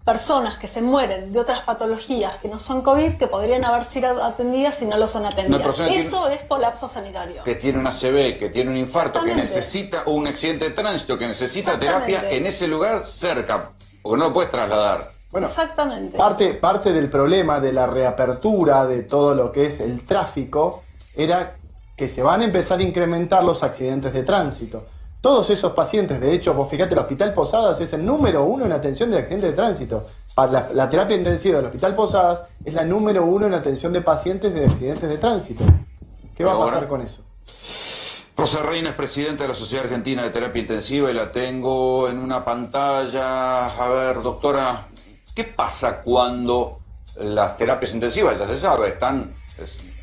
personas que se mueren de otras patologías que no son COVID, que podrían haber sido atendidas y no lo son atendidas. Eso es colapso sanitario. Que tiene una ACV, que tiene un infarto, que necesita un accidente de tránsito, que necesita terapia en ese lugar cerca, porque no lo puedes trasladar. Bueno, exactamente. Parte del problema de la reapertura de todo lo que es el tráfico era que se van a empezar a incrementar los accidentes de tránsito. Todos esos pacientes, de hecho, vos fíjate, el Hospital Posadas es el número 1 en atención de accidentes de tránsito. La terapia intensiva del Hospital Posadas es la número 1 en atención de pacientes de accidentes de tránsito. ¿Qué va a pasar con eso? Rosa Reina es presidenta de la Sociedad Argentina de Terapia Intensiva y la tengo en una pantalla. A ver, doctora, ¿qué pasa cuando las terapias intensivas, ya se sabe, están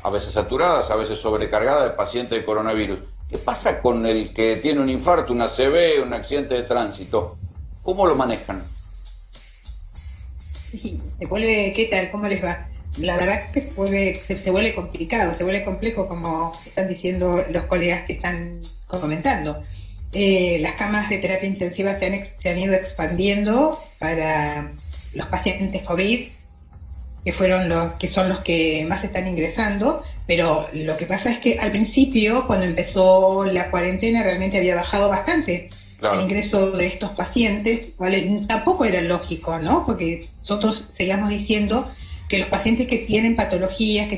a veces saturadas, a veces sobrecargadas de pacientes de coronavirus? ¿Qué pasa con el que tiene un infarto, una ACV, un accidente de tránsito? ¿Cómo lo manejan? Sí, se vuelve, ¿qué tal? ¿Cómo les va? La verdad es que se vuelve complicado, se vuelve complejo, como están diciendo los colegas que están comentando. Las camas de terapia intensiva se han ido expandiendo para los pacientes COVID, que son los que más están ingresando, pero lo que pasa es que al principio, cuando empezó la cuarentena, realmente había bajado bastante el ingreso de estos pacientes, ¿vale? Tampoco era lógico, ¿no? Porque nosotros seguíamos diciendo que los pacientes que tienen patologías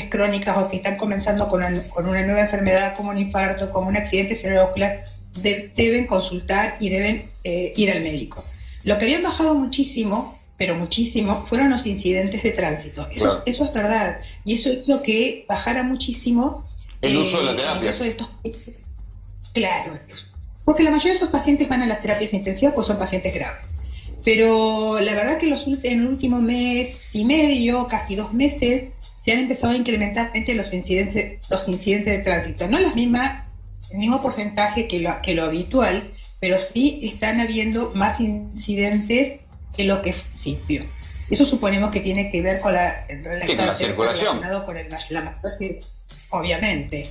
crónicas o que están comenzando con una nueva enfermedad como un infarto, como un accidente cerebrovascular, deben consultar y deben ir al médico. Lo que habían bajado muchísimo, pero muchísimo, fueron los incidentes de tránsito. Eso es verdad. Y eso hizo que bajara muchísimo el uso de la terapia. Claro, porque la mayoría de esos pacientes van a las terapias intensivas pues son pacientes graves. Pero la verdad que en el último mes y medio, casi 2 meses, se han empezado a incrementar los incidentes de tránsito. No el mismo porcentaje que lo habitual, pero sí están habiendo más incidentes que lo que principio. Eso suponemos que tiene que ver con la circulación. Con obviamente.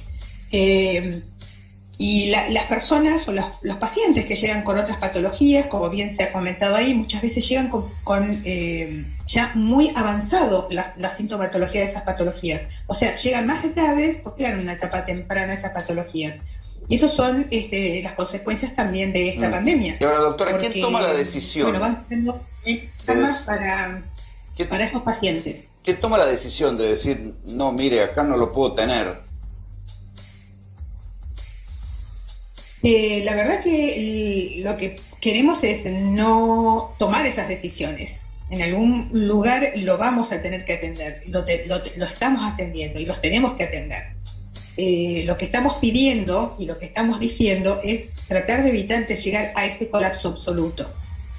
Y las personas o los pacientes que llegan con otras patologías, como bien se ha comentado ahí, muchas veces llegan con ya muy avanzado la sintomatología de esas patologías. O sea, llegan más graves porque llegan en una etapa temprana de esas patologías. Y eso son las consecuencias también de esta pandemia. Y ahora, doctora, ¿quién toma la decisión? Bueno, van teniendo camas para esos pacientes. ¿Quién toma la decisión de decir, no, mire, acá no lo puedo tener? La verdad que lo que queremos es no tomar esas decisiones. En algún lugar lo vamos a tener que atender, lo estamos atendiendo y los tenemos que atender. Lo que estamos pidiendo y lo que estamos diciendo es tratar de evitar de llegar a este colapso absoluto,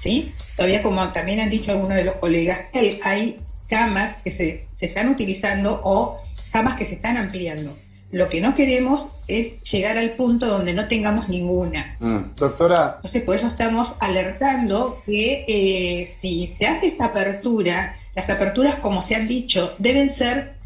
¿sí? Todavía, como también han dicho algunos de los colegas, hay camas que se están utilizando o camas que se están ampliando. Lo que no queremos es llegar al punto donde no tengamos ninguna. Doctora. Entonces, por eso estamos alertando que si se hace esta apertura, las aperturas, como se han dicho, deben ser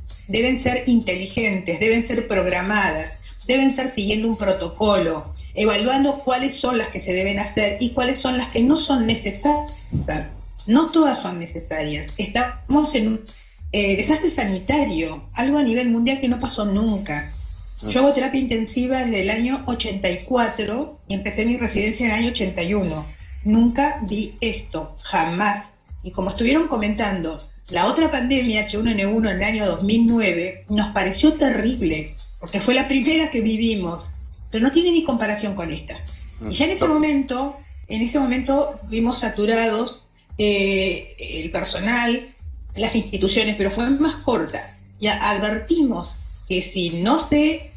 inteligentes, deben ser programadas, deben ser siguiendo un protocolo, evaluando cuáles son las que se deben hacer y cuáles son las que no son necesarias. No todas son necesarias. Estamos en un desastre sanitario, algo a nivel mundial que no pasó nunca. Yo hago terapia intensiva desde el año 84 y empecé mi residencia en el año 81. Nunca vi esto, jamás. Y como estuvieron comentando, la otra pandemia, H1N1, en el año 2009, nos pareció terrible, porque fue la primera que vivimos, pero no tiene ni comparación con esta. Y ya en ese momento vimos saturados el personal, las instituciones, pero fue más corta. Ya advertimos que si no se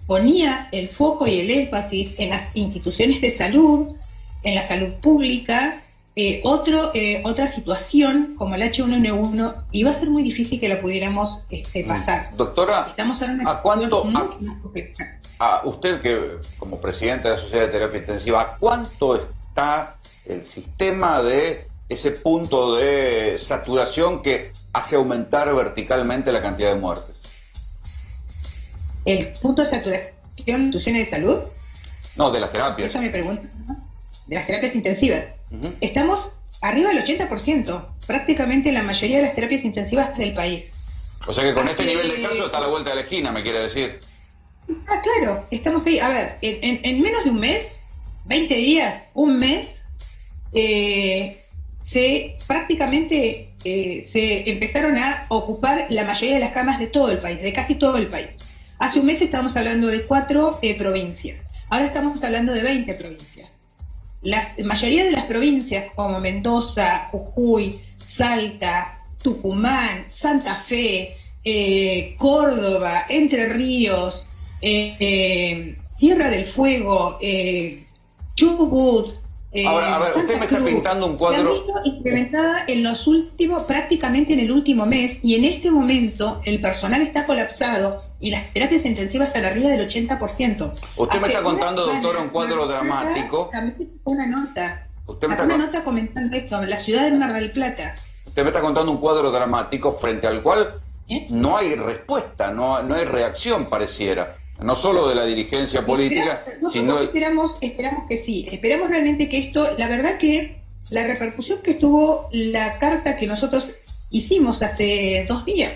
ponía el foco y el énfasis en las instituciones de salud, en la salud pública, otra situación como el H1N1 iba a ser muy difícil que la pudiéramos pasar. Doctora, estamos en una ¿a cuánto? Usted que como presidenta de la Sociedad de Terapia Intensiva, ¿a cuánto está el sistema de ese punto de saturación que hace aumentar verticalmente la cantidad de muertes? ¿El punto de saturación de instituciones de salud? No, de las terapias. Eso me pregunta, ¿no? De las terapias intensivas. Estamos arriba del 80%, prácticamente la mayoría de las terapias intensivas del país. O sea que con este nivel de casos está a la vuelta de la esquina, me quiere decir. Claro, estamos ahí. A ver, en menos de un mes, 20 días, un mes, prácticamente se empezaron a ocupar la mayoría de las camas de todo el país, de casi todo el país. Hace un mes estábamos hablando de 4 provincias, ahora estamos hablando de 20 provincias. La mayoría de las provincias como Mendoza, Jujuy, Salta, Tucumán, Santa Fe, Córdoba, Entre Ríos, Tierra del Fuego, Chubut, ahora, a ver, Santa usted me está Cruz, pintando un cuadro. se ha visto incrementada en los últimos, prácticamente en el último mes, y en este momento el personal está colapsado y las terapias intensivas están arriba del 80%. Usted me está contando, doctora, un cuadro dramático. También una nota. Usted me una nota comentando esto, la ciudad de Mar del Plata. Usted me está contando un cuadro dramático frente al cual no hay respuesta, no hay reacción, pareciera. No solo de la dirigencia política, sino... Esperamos que sí. Esperamos realmente que esto, la verdad que la repercusión que tuvo la carta que nosotros hicimos hace 2 días,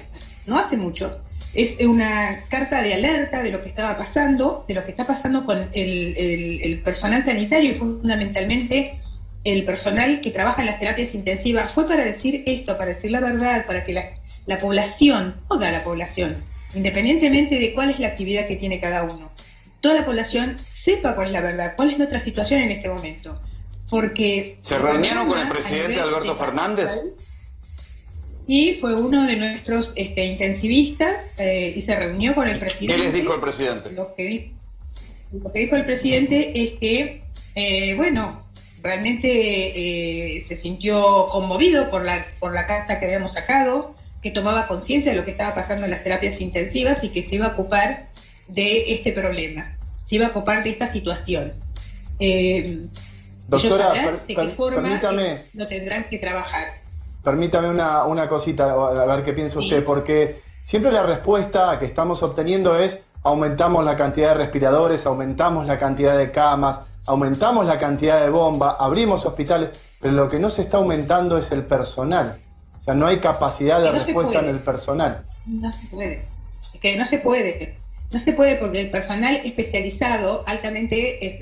no hace mucho, es una carta de alerta de lo que estaba pasando, de lo que está pasando con el personal sanitario y fundamentalmente el personal que trabaja en las terapias intensivas. Fue para decir esto, para decir la verdad, para que la población, toda la población, independientemente de cuál es la actividad que tiene cada uno, toda la población sepa cuál es la verdad, cuál es nuestra situación en este momento. Porque ¿se reunieron con el presidente Alberto Fernández? Y fue uno de nuestros intensivistas y se reunió con el presidente. ¿Qué les dijo el presidente? Lo que dijo el presidente es que, realmente se sintió conmovido por la carta que habíamos sacado, que tomaba conciencia de lo que estaba pasando en las terapias intensivas y que se iba a ocupar de este problema, se iba a ocupar de esta situación. Doctora, ellos de qué forma permítame, lo tendrán que trabajar. Permítame una cosita, a ver qué piensa usted, porque siempre la respuesta que estamos obteniendo es aumentamos la cantidad de respiradores, aumentamos la cantidad de camas, aumentamos la cantidad de bombas, abrimos hospitales, pero lo que no se está aumentando es el personal. O sea, no hay capacidad de respuesta en el personal. No se puede. Es que no se puede. No se puede porque el personal especializado, altamente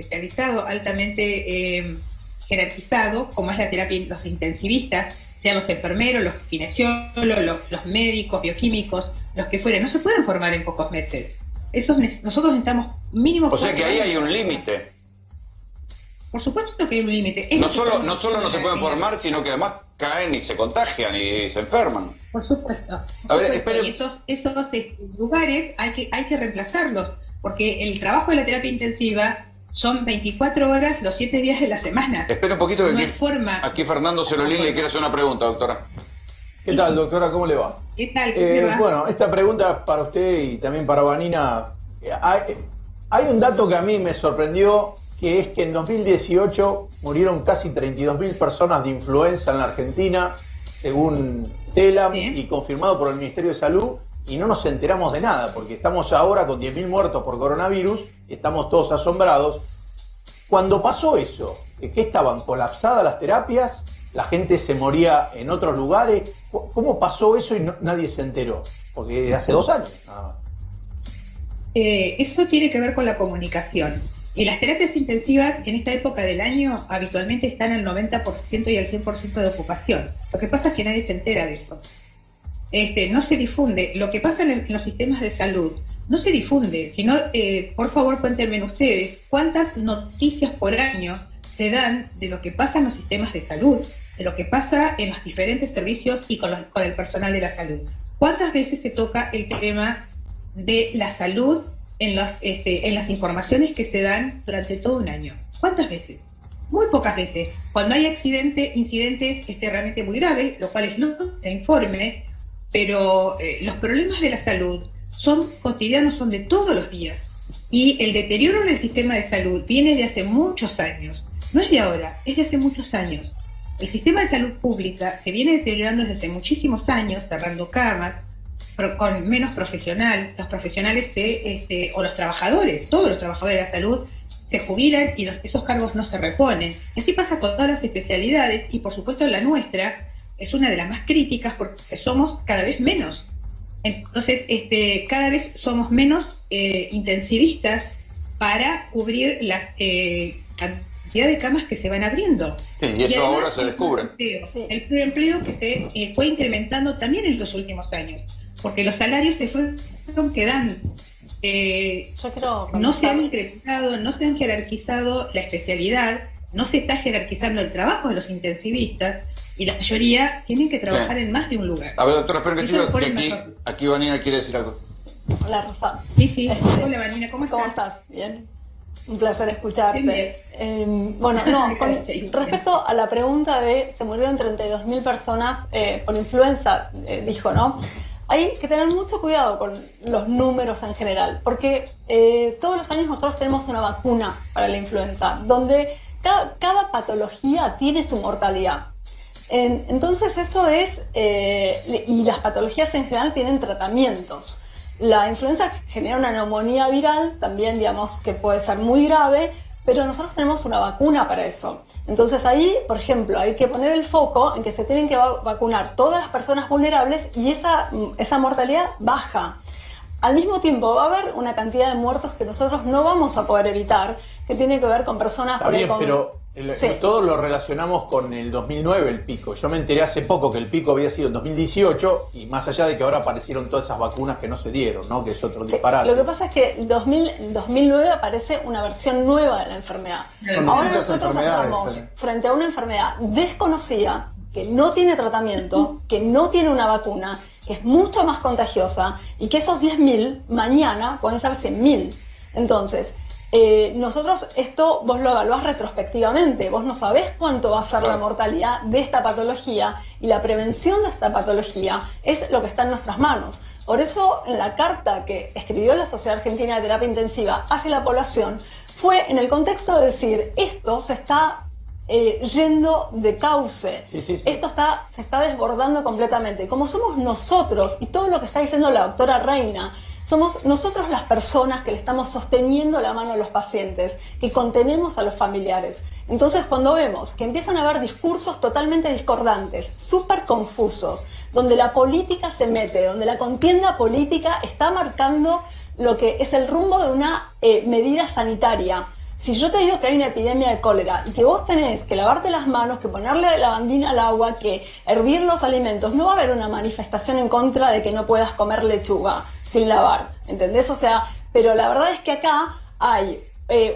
jerarquizado, como es la terapia, los intensivistas, sean los enfermeros, los kinesiólogos, los médicos, bioquímicos, los que fueren, no se pueden formar en pocos meses. Nosotros necesitamos mínimo... O sea que ahí hay un límite. Por supuesto que hay un límite. No solo no se pueden formar, sino que además caen y se contagian y se enferman. Por supuesto. A ver, espere. Y esos lugares hay que reemplazarlos, porque el trabajo de la terapia intensiva son 24 horas los 7 días de la semana. Espera un poquito que no hay forma. Aquí Fernando Cerolín le quiere hacer una pregunta, doctora. ¿Qué tal, doctora? ¿Cómo le va? ¿Qué tal? ¿Cómo le va? Bueno, esta pregunta es para usted y también para Vanina. Hay un dato que a mí me sorprendió, que es que en 2018 murieron casi 32.000 personas de influenza en la Argentina, según TELAM, y confirmado por el Ministerio de Salud, y no nos enteramos de nada, porque estamos ahora con 10.000 muertos por coronavirus, y estamos todos asombrados. Cuando pasó eso, ¿qué estaban colapsadas las terapias? ¿La gente se moría en otros lugares? ¿Cómo pasó eso y nadie se enteró? Porque hace 2 años nada más. eso tiene que ver con la comunicación. Y las terapias intensivas en esta época del año habitualmente están al 90% y al 100% de ocupación. Lo que pasa es que nadie se entera de eso. No se difunde. Lo que pasa en los sistemas de salud no se difunde, sino, por favor, cuéntenme ustedes, ¿cuántas noticias por año se dan de lo que pasa en los sistemas de salud, de lo que pasa en los diferentes servicios y con el personal de la salud? ¿Cuántas veces se toca el tema de la salud en las informaciones que se dan durante todo un año? ¿Cuántas veces? Muy pocas veces. Cuando hay incidentes realmente muy graves, lo cual no se informe, pero los problemas de la salud son cotidianos, son de todos los días. Y el deterioro en el sistema de salud viene de hace muchos años. No es de ahora, es de hace muchos años. El sistema de salud pública se viene deteriorando desde hace muchísimos años, cerrando camas, con menos profesional. Los profesionales o los trabajadores, todos los trabajadores de la salud, se jubilan y esos cargos no se reponen. Y así pasa con todas las especialidades, y por supuesto la nuestra es una de las más críticas porque somos cada vez menos. Entonces, cada vez somos menos intensivistas para cubrir las cantidad de camas que se van abriendo. Sí, y eso ahora se descubre. El empleo que se fue incrementando también en los últimos años, porque los salarios se fueron quedando. No se han incrementado, no se han jerarquizado la especialidad, no se está jerarquizando el trabajo de los intensivistas, y la mayoría tienen que trabajar en más de un lugar. A ver, doctora, espera que aquí Vanina quiere decir algo. Hola, Rosa. Sí. Hola, Vanina, ¿cómo estás? Bien. Un placer escucharte. Respecto a la pregunta de se murieron 32.000 personas por influenza, dijo, ¿no? Hay que tener mucho cuidado con los números en general, porque todos los años nosotros tenemos una vacuna para la influenza, donde cada patología tiene su mortalidad. Entonces eso es, y las patologías en general tienen tratamientos. La influenza genera una neumonía viral, también digamos que puede ser muy grave, pero nosotros tenemos una vacuna para eso. Entonces ahí, por ejemplo, hay que poner el foco en que se tienen que vacunar todas las personas vulnerables y esa mortalidad baja. Al mismo tiempo va a haber una cantidad de muertos que nosotros no vamos a poder evitar, que tiene que ver con personas... Está bien, pero todos lo relacionamos con el 2009, el pico. Yo me enteré hace poco que el pico había sido en 2018, y más allá de que ahora aparecieron todas esas vacunas que no se dieron, ¿no? Que es otro disparate. Lo que pasa es que en 2009 aparece una versión nueva de la enfermedad. Ahora nosotros estamos frente a una enfermedad desconocida, que no tiene tratamiento, que no tiene una vacuna, que es mucho más contagiosa, y que esos 10.000 mañana pueden ser 100.000. Entonces, nosotros esto vos lo evaluás retrospectivamente, vos no sabés cuánto va a ser la mortalidad de esta patología, y la prevención de esta patología es lo que está en nuestras manos. Por eso en la carta que escribió la Sociedad Argentina de Terapia Intensiva hacia la población fue en el contexto de decir, esto se está yendo de cauce. Esto se está desbordando completamente. Como somos nosotros, y todo lo que está diciendo la doctora Reina, somos nosotros las personas que le estamos sosteniendo la mano a los pacientes, que contenemos a los familiares. Entonces, cuando vemos que empiezan a haber discursos totalmente discordantes, súper confusos, donde la política se mete, donde la contienda política está marcando lo que es el rumbo de una medida sanitaria. Si yo te digo que hay una epidemia de cólera y que vos tenés que lavarte las manos, que ponerle lavandina al agua, que hervir los alimentos, no va a haber una manifestación en contra de que no puedas comer lechuga sin lavar, ¿entendés? O sea, pero la verdad es que acá hay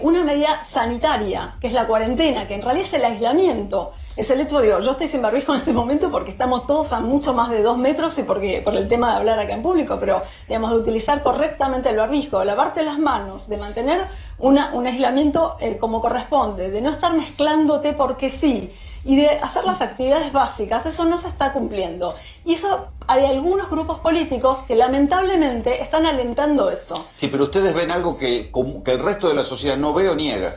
una medida sanitaria, que es la cuarentena, que en realidad es el aislamiento. Es el hecho, yo estoy sin barbijo en este momento porque estamos todos a mucho más de 2 metros y por el tema de hablar acá en público, pero digamos, de utilizar correctamente el barbijo, de lavarte las manos, de mantener un aislamiento como corresponde, de no estar mezclándote porque sí, y de hacer las actividades básicas, eso no se está cumpliendo. Y eso hay algunos grupos políticos que lamentablemente están alentando eso. Sí, pero ustedes ven algo que el resto de la sociedad no ve o niega.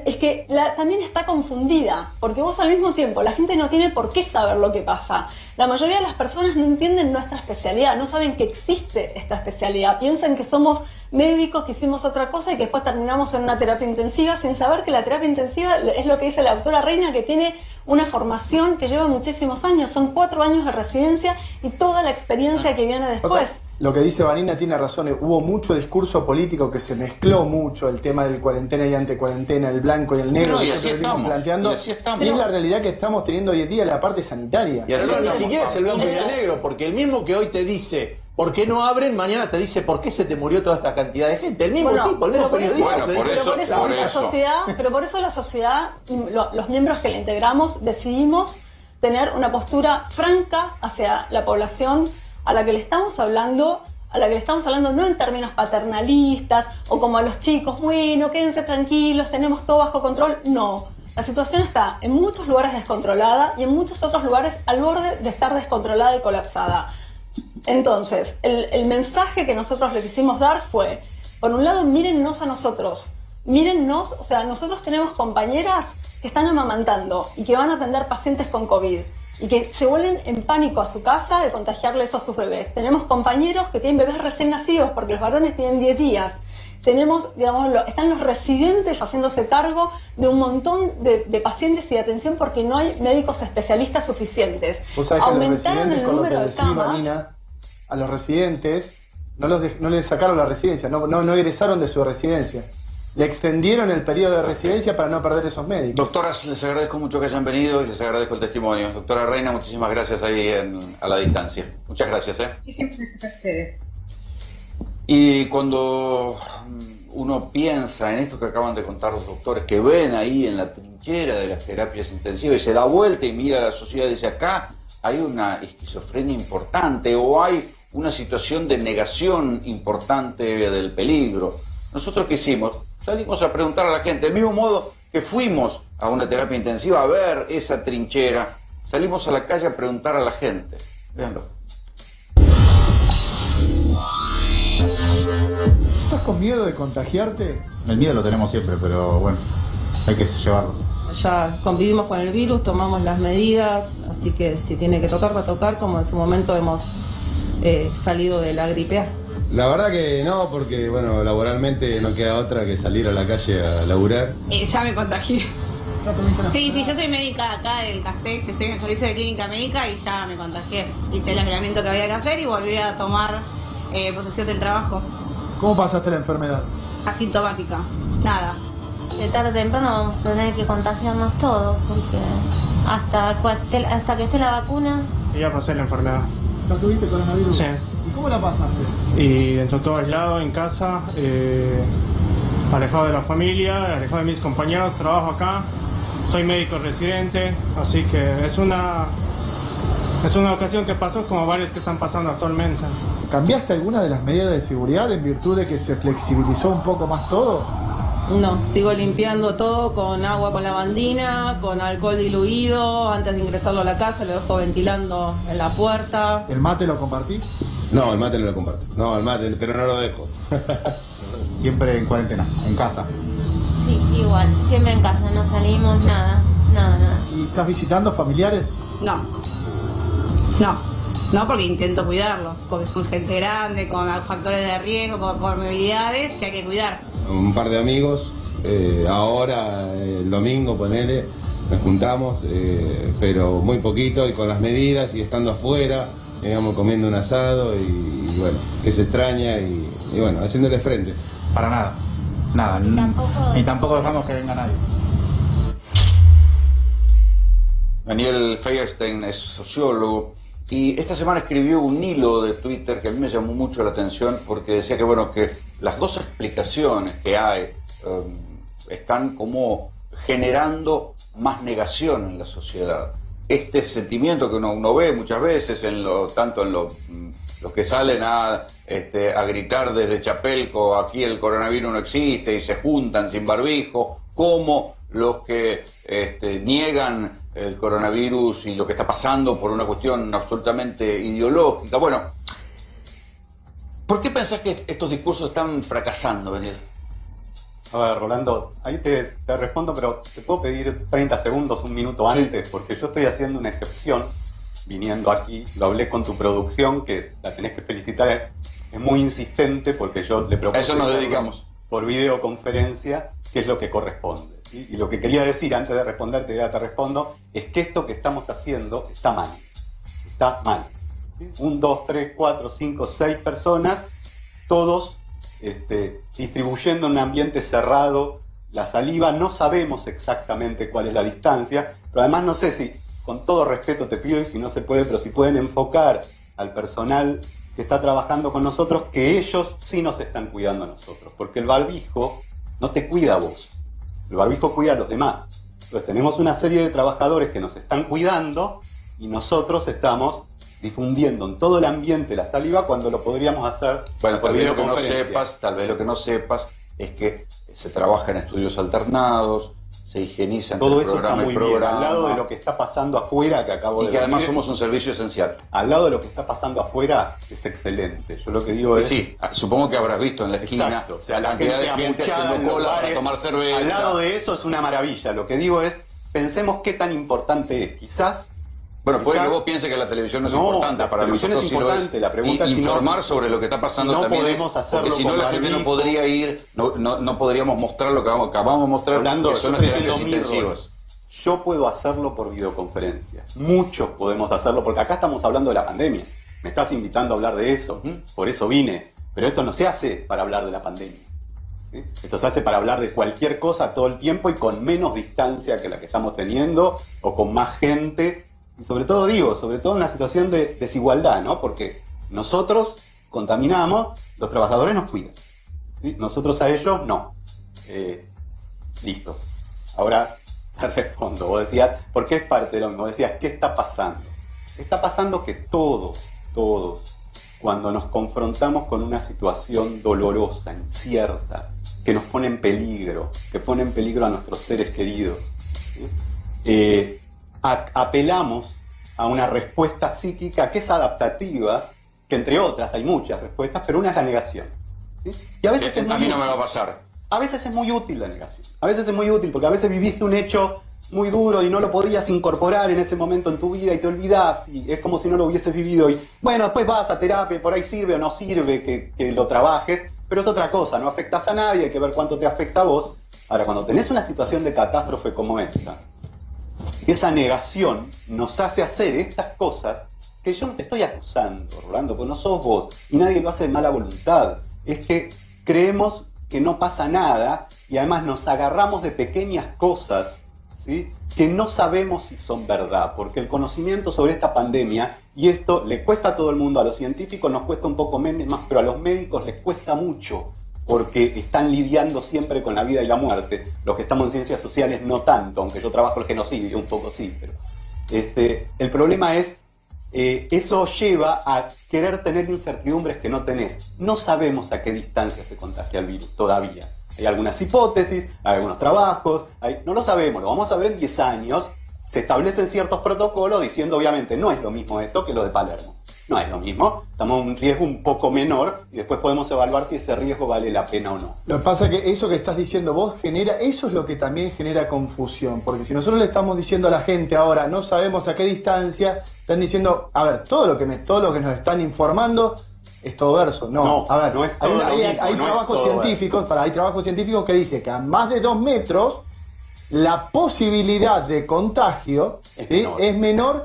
Es que también está confundida, porque vos al mismo tiempo, la gente no tiene por qué saber lo que pasa. La mayoría de las personas no entienden nuestra especialidad, no saben que existe esta especialidad, piensan que somos médicos, que hicimos otra cosa y que después terminamos en una terapia intensiva sin saber que la terapia intensiva es lo que dice la doctora Reina, que tiene una formación que lleva muchísimos años, son 4 años de residencia y toda la experiencia que viene después. lo que dice Vanina tiene razón, hubo mucho discurso político que se mezcló mucho, el tema del cuarentena y antecuarentena, el blanco y el negro, No, y que así nosotros venimos planteando, y así estamos. y es la realidad que estamos teniendo hoy en día en la parte sanitaria. Y así Pero ni estamos. siquiera es el blanco y el negro, porque el mismo que hoy te dice ¿por qué no abren? Mañana te dice ¿por qué se te murió toda esta cantidad de gente? El mismo tipo, el mismo periodista. Pero por eso la sociedad y los miembros que la integramos decidimos tener una postura franca hacia la población a la que le estamos hablando no en términos paternalistas o como a los chicos, bueno, quédense tranquilos, tenemos todo bajo control. No, la situación está en muchos lugares descontrolada y en muchos otros lugares al borde de estar descontrolada y colapsada. Entonces, el mensaje que nosotros le quisimos dar fue, por un lado, mírennos a nosotros, mírennos, o sea, nosotros tenemos compañeras que están amamantando y que van a atender pacientes con COVID y que se vuelven en pánico a su casa de contagiarles a sus bebés. Tenemos compañeros que tienen bebés recién nacidos porque los varones tienen 10 días. Tenemos, digamos, están los residentes haciéndose cargo de un montón de pacientes y de atención porque no hay médicos especialistas suficientes. Aumentaron el número de camas. Vanina, a los residentes no les sacaron la residencia, no egresaron de su residencia. Le extendieron el periodo de residencia para no perder esos médicos. Doctoras, les agradezco mucho que hayan venido y les agradezco el testimonio. Doctora Reina, muchísimas gracias ahí a la distancia. Muchas gracias. Y siempre gracias a ustedes. Y cuando uno piensa en esto que acaban de contar los doctores, que ven ahí en la trinchera de las terapias intensivas y se da vuelta y mira a la sociedad y dice, acá hay una esquizofrenia importante o hay una situación de negación importante del peligro. ¿Nosotros qué hicimos? Salimos a preguntar a la gente, del mismo modo que fuimos a una terapia intensiva a ver esa trinchera, salimos a la calle a preguntar a la gente. Véanlo. ¿Estás con miedo de contagiarte? El miedo lo tenemos siempre, pero bueno, hay que llevarlo. Ya convivimos con el virus, tomamos las medidas, así que si tiene que tocar, va a tocar, como en su momento hemos salido de la gripe A. La verdad que no, porque bueno, laboralmente no queda otra que salir a la calle a laburar. Ya me contagié. Sí, yo soy médica acá del Castex, estoy en el servicio de clínica médica y ya me contagié. Hice el aislamiento que había que hacer y volví a tomar posesión del trabajo. ¿Cómo pasaste la enfermedad? Asintomática, nada. De tarde o temprano vamos a tener que contagiarnos todos, porque hasta que esté la vacuna. Ya pasé la enfermedad. ¿Ya tuviste coronavirus? Sí. ¿Y cómo la pasaste? Y dentro todo aislado, en casa, alejado de la familia, alejado de mis compañeros, trabajo acá, soy médico residente, así que es una ocasión que pasó como varias que están pasando actualmente. ¿Cambiaste alguna de las medidas de seguridad en virtud de que se flexibilizó un poco más todo? No, sigo limpiando todo con agua con lavandina, con alcohol diluido, antes de ingresarlo a la casa lo dejo ventilando en la puerta. ¿El mate lo compartí? No, el mate no lo comparto. No, el mate, pero no lo dejo. Siempre en cuarentena, en casa. Sí, igual, siempre en casa, no salimos, nada. ¿Y estás visitando familiares? No, porque intento cuidarlos, porque son gente grande, con factores de riesgo, con comorbilidades que hay que cuidar. Un par de amigos, ahora el domingo, ponele, nos juntamos, pero muy poquito y con las medidas y estando afuera, digamos, comiendo un asado y bueno, que se extraña y bueno, haciéndole frente. Para nada, ni tampoco dejamos que venga nadie. Daniel Feierstein es sociólogo y esta semana escribió un hilo de Twitter que a mí me llamó mucho la atención porque decía que bueno, que las dos explicaciones que hay están como generando más negación en la sociedad. Este sentimiento que uno ve muchas veces tanto en los que salen a gritar desde Chapelco, aquí el coronavirus no existe y se juntan sin barbijo, como los que niegan el coronavirus y lo que está pasando por una cuestión absolutamente ideológica. Bueno, ¿por qué pensás que estos discursos están fracasando, Daniel? A ver, Rolando, ahí te respondo, pero te puedo pedir 30 segundos, un minuto antes, porque yo estoy haciendo una excepción viniendo aquí. Lo hablé con tu producción, que la tenés que felicitar, es muy insistente porque yo le propuse... A eso nos dedicamos. Por videoconferencia, qué es lo que corresponde, ¿sí? Y lo que quería decir antes de responderte, ya te respondo, es que esto que estamos haciendo está mal. Está mal. ¿sí? 1, 2, 3, 4, 5, 6 personas, todos distribuyendo en un ambiente cerrado la saliva. No sabemos exactamente cuál es la distancia, pero además no sé si, con todo respeto te pido, y si no se puede, pero si pueden enfocar al personal que está trabajando con nosotros, que ellos sí nos están cuidando a nosotros, porque el barbijo no te cuida a vos, el barbijo cuida a los demás. Entonces tenemos una serie de trabajadores que nos están cuidando y nosotros estamos difundiendo en todo el ambiente la saliva cuando lo podríamos hacer. Bueno, por tal vez lo que no videoconferencia. sepas es que se trabaja en estudios alternados, se higieniza entre Todo el eso está programa muy y bien, programa. al lado de lo que está pasando afuera, que acabo de Y que además decir, somos un servicio esencial. Al lado de lo que está pasando afuera es excelente. Yo lo que digo es... Sí, supongo que habrás visto en la esquina. Exacto, o sea, la cantidad de gente amuchada en haciendo los cola para bares. tomar cerveza. Al lado de eso es una maravilla. Lo que digo es, pensemos qué tan importante es. Quizás... Bueno, puede que vos pienses que la televisión no es importante. La para televisión nosotros es importante. sí lo es. La pregunta es si informar no, sobre lo que está pasando si no también podemos hacerlo porque si no con la gente no barbijo. podría ir, no podríamos mostrar lo que acabamos de mostrar, Hablando, que son yo las estoy terapias diciendo mi rol. intensivas. Yo puedo hacerlo por videoconferencia. Muchos podemos hacerlo, porque acá estamos hablando de la pandemia. Me estás invitando a hablar de eso, por eso vine. Pero esto no se hace para hablar de la pandemia, ¿sí? Esto se hace para hablar de cualquier cosa todo el tiempo y con menos distancia que la que estamos teniendo, o con más gente. Y sobre todo en una situación de desigualdad, ¿no? Porque nosotros contaminamos, los trabajadores nos cuidan, ¿sí? Nosotros a ellos no. Listo. Ahora te respondo. Vos decías, ¿por qué es parte de lo mismo? Decías, ¿qué está pasando? Está pasando que todos, cuando nos confrontamos con una situación dolorosa, incierta, que nos pone en peligro, que pone en peligro a nuestros seres queridos, ¿sí? Apelamos a una respuesta psíquica que es adaptativa, que entre otras hay muchas respuestas, pero una es la negación, ¿sí? Y a veces a mí no me va a pasar. A veces es muy útil la negación. A veces es muy útil porque a veces viviste un hecho muy duro y no lo podías incorporar en ese momento en tu vida y te olvidás y es como si no lo hubieses vivido y bueno, después vas a terapia, por ahí sirve o no sirve que lo trabajes, pero es otra cosa, no afectas a nadie, hay que ver cuánto te afecta a vos. Ahora, cuando tenés una situación de catástrofe como esta, esa negación nos hace hacer estas cosas que yo no te estoy acusando, Rolando, porque no sos vos y nadie lo hace de mala voluntad. Es que creemos que no pasa nada y además nos agarramos de pequeñas cosas, ¿sí? Que no sabemos si son verdad, porque el conocimiento sobre esta pandemia, y esto le cuesta a todo el mundo, a los científicos nos cuesta un poco menos, pero a los médicos les cuesta mucho, porque están lidiando siempre con la vida y la muerte. Los que estamos en ciencias sociales no tanto, aunque yo trabajo el genocidio un poco sí, pero el problema es eso lleva a querer tener incertidumbres que no tenés. No sabemos a qué distancia se contagia el virus todavía. Hay algunas hipótesis, hay algunos trabajos, no lo sabemos, lo vamos a ver en 10 años. Se establecen ciertos protocolos diciendo obviamente no es lo mismo esto que lo de Palermo. No es lo mismo, estamos en un riesgo un poco menor y después podemos evaluar si ese riesgo vale la pena o no. Lo que pasa es que eso que estás diciendo vos eso es lo que también genera confusión, porque si nosotros le estamos diciendo a la gente ahora, no sabemos a qué distancia, están diciendo, a ver, todo lo que nos están informando es todo verso. No, a ver, no es todo hay trabajos científicos, hay trabajos científicos que dicen que a más de 2 metros la posibilidad de contagio es menor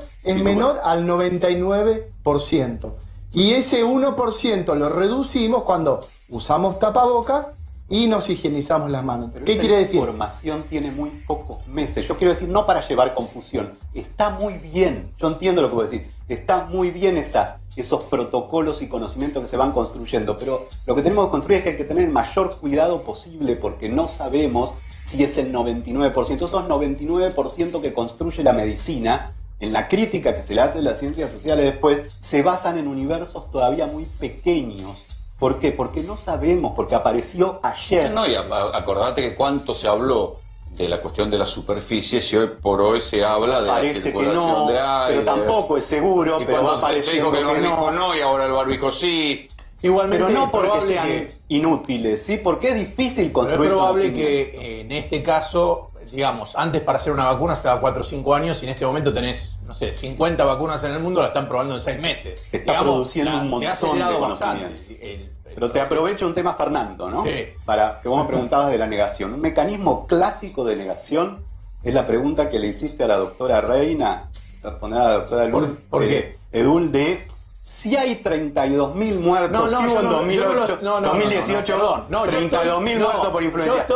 al 99%. Y ese 1% lo reducimos cuando usamos tapabocas y nos higienizamos las manos. Pero ¿Qué quiere decir? La información tiene muy pocos meses. Yo quiero decir, no para llevar confusión. Está muy bien. Yo entiendo lo que voy a decir. Está muy bien esos protocolos y conocimientos que se van construyendo. Pero lo que tenemos que construir es que hay que tener el mayor cuidado posible porque no sabemos si es el 99%. Esos 99% que construye la medicina, en la crítica que se le hace a las ciencias sociales después, se basan en universos todavía muy pequeños. ¿Por qué? Porque no sabemos, porque apareció ayer. No, y acordate que cuánto se habló de la cuestión de la superficie, si hoy por hoy se habla de parece la circulación que no, de aire. pero tampoco es seguro, y pero va cuando se dijo apareciendo que el que barbijo no, y ahora el barbijo sí. Igualmente, pero no porque probable sean inútiles, ¿sí? Porque es difícil construir. Pero es probable conocimiento. que en este caso, digamos, antes para hacer una vacuna se daba 4 o 5 años y en este momento tenés, no sé, 50 vacunas en el mundo, la están probando en 6 meses. Se está produciendo un montón de bastante. Pero te aprovecho un tema, Fernando, ¿no? Sí. Para que vos me preguntabas de la negación. Un mecanismo clásico de negación es la pregunta que le hiciste a la doctora Reina, responder a la doctora Edul, ¿Por qué? Edul, de Si hay 32.000 muertos, si hubo en 2008, 2018, 32.000 muertos por influencia.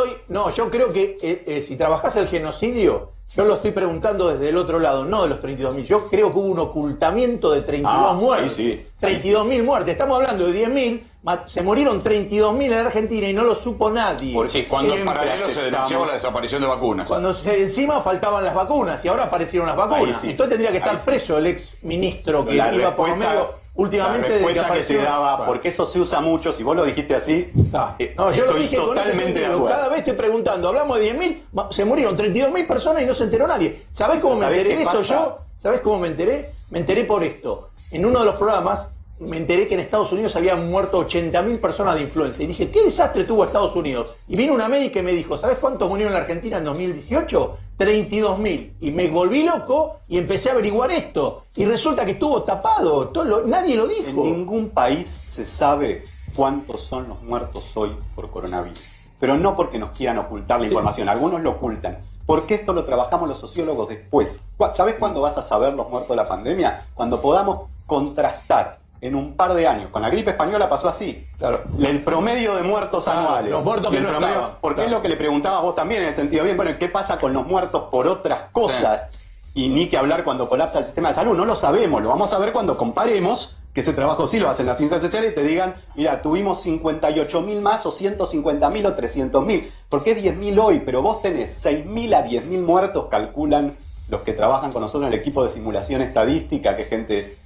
Yo creo que si trabajás el genocidio, yo lo estoy preguntando desde el otro lado, no de los 32.000. Yo creo que hubo un ocultamiento de 32 muertes. Sí. 32.000 muertes. Estamos hablando de 10.000. Se murieron 32.000 en Argentina y no lo supo nadie. Porque cuando en paralelo se denunciaba la desaparición de vacunas. Cuando encima faltaban las vacunas y ahora aparecieron las vacunas. Entonces tendría que estar preso el ex ministro que iba por medio últimamente la respuesta de que apareció. te daba, porque eso se usa mucho, si vos lo dijiste así, No, yo lo dije con ese totalmente de sentido. acuerdo. Cada vez estoy preguntando, hablamos de 10.000, se murieron 32.000 personas y no se enteró nadie. ¿Sabés cómo me enteré de eso yo? ¿Sabés cómo me enteré? Me enteré por esto. En uno de los programas me enteré que en Estados Unidos habían muerto 80.000 personas de influenza. Y dije, ¿qué desastre tuvo Estados Unidos? Y vino una médica y me dijo, ¿sabés cuántos murieron en la Argentina en 2018? 32.000. Y me volví loco y empecé a averiguar esto. Y resulta que estuvo tapado. Nadie lo dijo. En ningún país se sabe cuántos son los muertos hoy por coronavirus. Pero no porque nos quieran ocultar la información. Algunos lo ocultan. Porque esto lo trabajamos los sociólogos después. ¿Sabés cuándo vas a saber los muertos de la pandemia? Cuando podamos contrastar en un par de años. Con la gripe española pasó así. Claro. El promedio de muertos anuales. Los muertos que no estaban. Porque es lo que le preguntabas vos también en el sentido bien, bueno, ¿qué pasa con los muertos por otras cosas? Sí. Y ni que hablar cuando colapsa el sistema de salud. No lo sabemos, lo vamos a ver cuando comparemos, que ese trabajo sí lo hacen las ciencias sociales y te digan, mira, tuvimos 58.000 más o 150.000 o 300.000. Porque es 10.000 hoy, pero vos tenés 6.000 a 10.000 muertos, calculan los que trabajan con nosotros en el equipo de simulación estadística, que es gente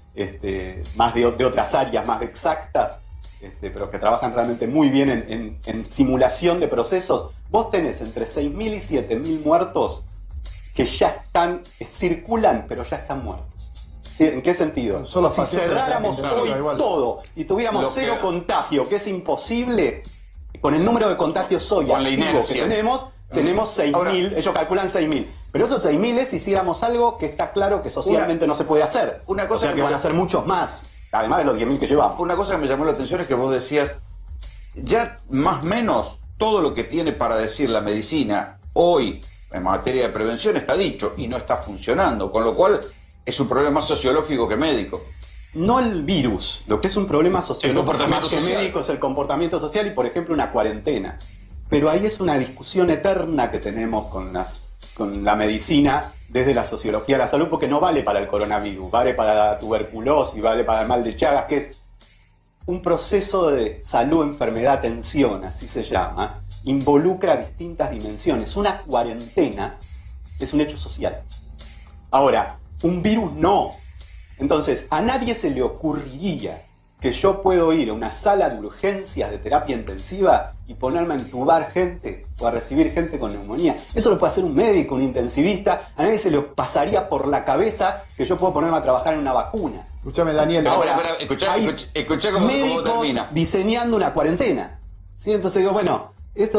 más de otras áreas más exactas, pero que trabajan realmente muy bien en simulación de procesos. Vos tenés entre 6.000 y 7.000 muertos que ya circulan, pero ya están muertos. ¿Sí? ¿En qué sentido? Si cerráramos hoy todo y tuviéramos cero contagio, que es imposible, con el número de contagios hoy activo que tenemos 6.000, ellos calculan 6.000. Pero esos 6.000 es si hiciéramos algo que está claro que socialmente no se puede hacer. Una cosa o sea que van a ser muchos más, además de los 10.000 que llevamos. Una cosa que me llamó la atención es que vos decías, ya más o menos todo lo que tiene para decir la medicina hoy en materia de prevención está dicho y no está funcionando, con lo cual es un problema más sociológico que médico. No el virus, lo que es un problema sociológico más que médico es el comportamiento social y, por ejemplo, una cuarentena. Pero ahí es una discusión eterna que tenemos con la medicina desde la sociología de la salud, porque no vale para el coronavirus, vale para la tuberculosis, vale para el mal de Chagas, que es un proceso de salud, enfermedad, tensión, así se llama, involucra distintas dimensiones. Una cuarentena es un hecho social. Ahora, un virus no. Entonces, a nadie se le ocurriría que yo puedo ir a una sala de urgencias de terapia intensiva y ponerme a entubar gente o a recibir gente con neumonía. Eso lo puede hacer un médico, un intensivista. A nadie se le pasaría por la cabeza que yo puedo ponerme a trabajar en una vacuna. Escúchame, Daniel. Ahora, escuchá cómo termina. Diseñando una cuarentena. ¿Sí? Entonces digo, bueno,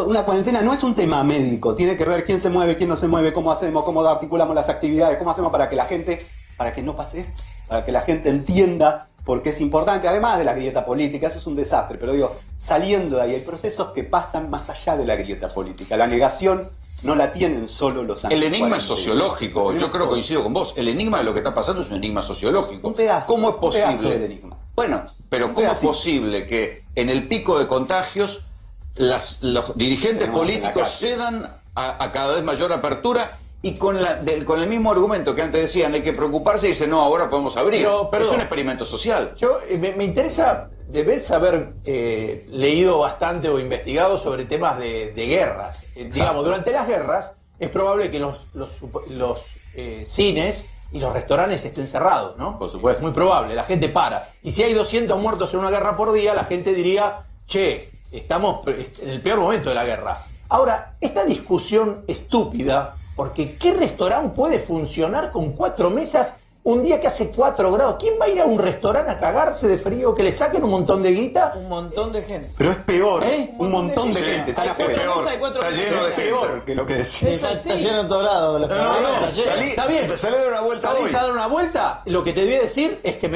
una cuarentena no es un tema médico. Tiene que ver quién se mueve, quién no se mueve, cómo hacemos, cómo articulamos las actividades, cómo hacemos para que la gente, para que no pase esto, para que la gente entienda porque es importante, además de la grieta política, eso es un desastre, pero digo, saliendo de ahí hay procesos que pasan más allá de la grieta política. La negación no la tienen solo los El enigma es sociológico, yo creo que coincido con vos, el enigma de lo que está pasando es un enigma sociológico. Un pedazo, ¿Cómo es posible? Un pedazo del enigma. Bueno, pero ¿cómo es posible que en el pico de contagios los dirigentes políticos cedan a cada vez mayor apertura? Y con el mismo argumento que antes decían, hay que preocuparse, y dicen, no, ahora podemos abrir. Es un experimento social. Yo me interesa, debes haber leído bastante o investigado sobre temas de guerras. Digamos, durante las guerras es probable que los cines y los restaurantes estén cerrados, ¿no? Por supuesto. Es muy probable, la gente para. Y si hay 200 muertos en una guerra por día, la gente diría, che, estamos en el peor momento de la guerra. Ahora, esta discusión estúpida, porque ¿qué restaurante puede funcionar con 4 mesas un día que hace 4 grados? ¿Quién va a ir a un restaurante a cagarse de frío, que le saquen un montón de guita? Un montón de gente. Pero es peor, un montón de gente. Está peor. Está lleno de peor que lo que decís. Está lleno en todos lados. Está bien. Salí a dar una vuelta hoy. ¿Salís a dar una vuelta? Lo que te voy a decir es que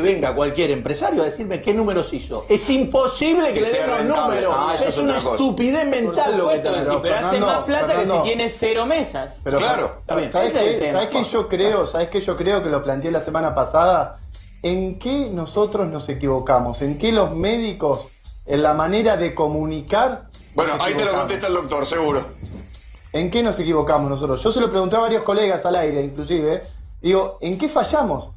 venga cualquier empresario a decirme qué números hizo. Es imposible que le den los números. Es una estupidez mental lo que te digo. Pero hace más plata que si tiene 0 mesas. Pero claro, ¿sabés qué yo creo? ¿Sabés qué yo creo que lo planteé la semana pasada? ¿en qué nosotros nos equivocamos? ¿En qué los médicos, en la manera de comunicar? Bueno, ahí te lo contesta el doctor, seguro. ¿En qué nos equivocamos nosotros? Yo se lo pregunté a varios colegas al aire, inclusive. Digo, ¿en qué fallamos?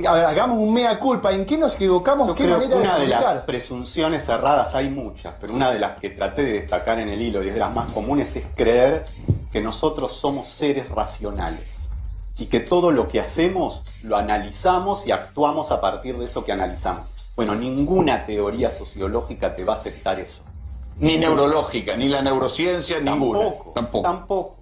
A ver, hagamos un mea culpa. ¿En qué nos equivocamos? Yo ¿Qué creo que manera una de de las comunicar? presunciones erradas, hay muchas, pero una de las que traté de destacar en el hilo y es de las más comunes es creer que nosotros somos seres racionales y que todo lo que hacemos lo analizamos y actuamos a partir de eso que analizamos. Bueno, ninguna teoría sociológica te va a aceptar eso. Ni neurológica, ni la neurociencia, ninguna. Tampoco.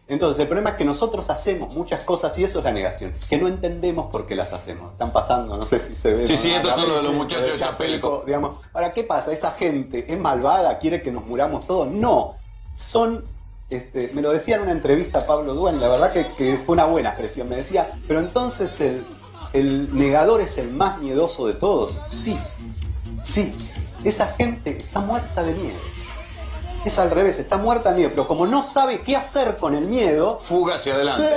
Entonces, el problema es que nosotros hacemos muchas cosas y eso es la negación, que no entendemos por qué las hacemos. Están pasando, no sé si se ve. Sí, estos son los Chapelco, muchachos de Chapelco. Digamos. Ahora, ¿qué pasa? ¿Esa gente es malvada? ¿Quiere que nos muramos todos? No. Son, me lo decía en una entrevista a Pablo Duan, la verdad que fue una buena expresión. Me decía, pero entonces el negador es el más miedoso de todos. Sí. Esa gente está muerta de miedo. Es al revés, está muerta de miedo, pero como no sabe qué hacer con el miedo, fuga hacia adelante.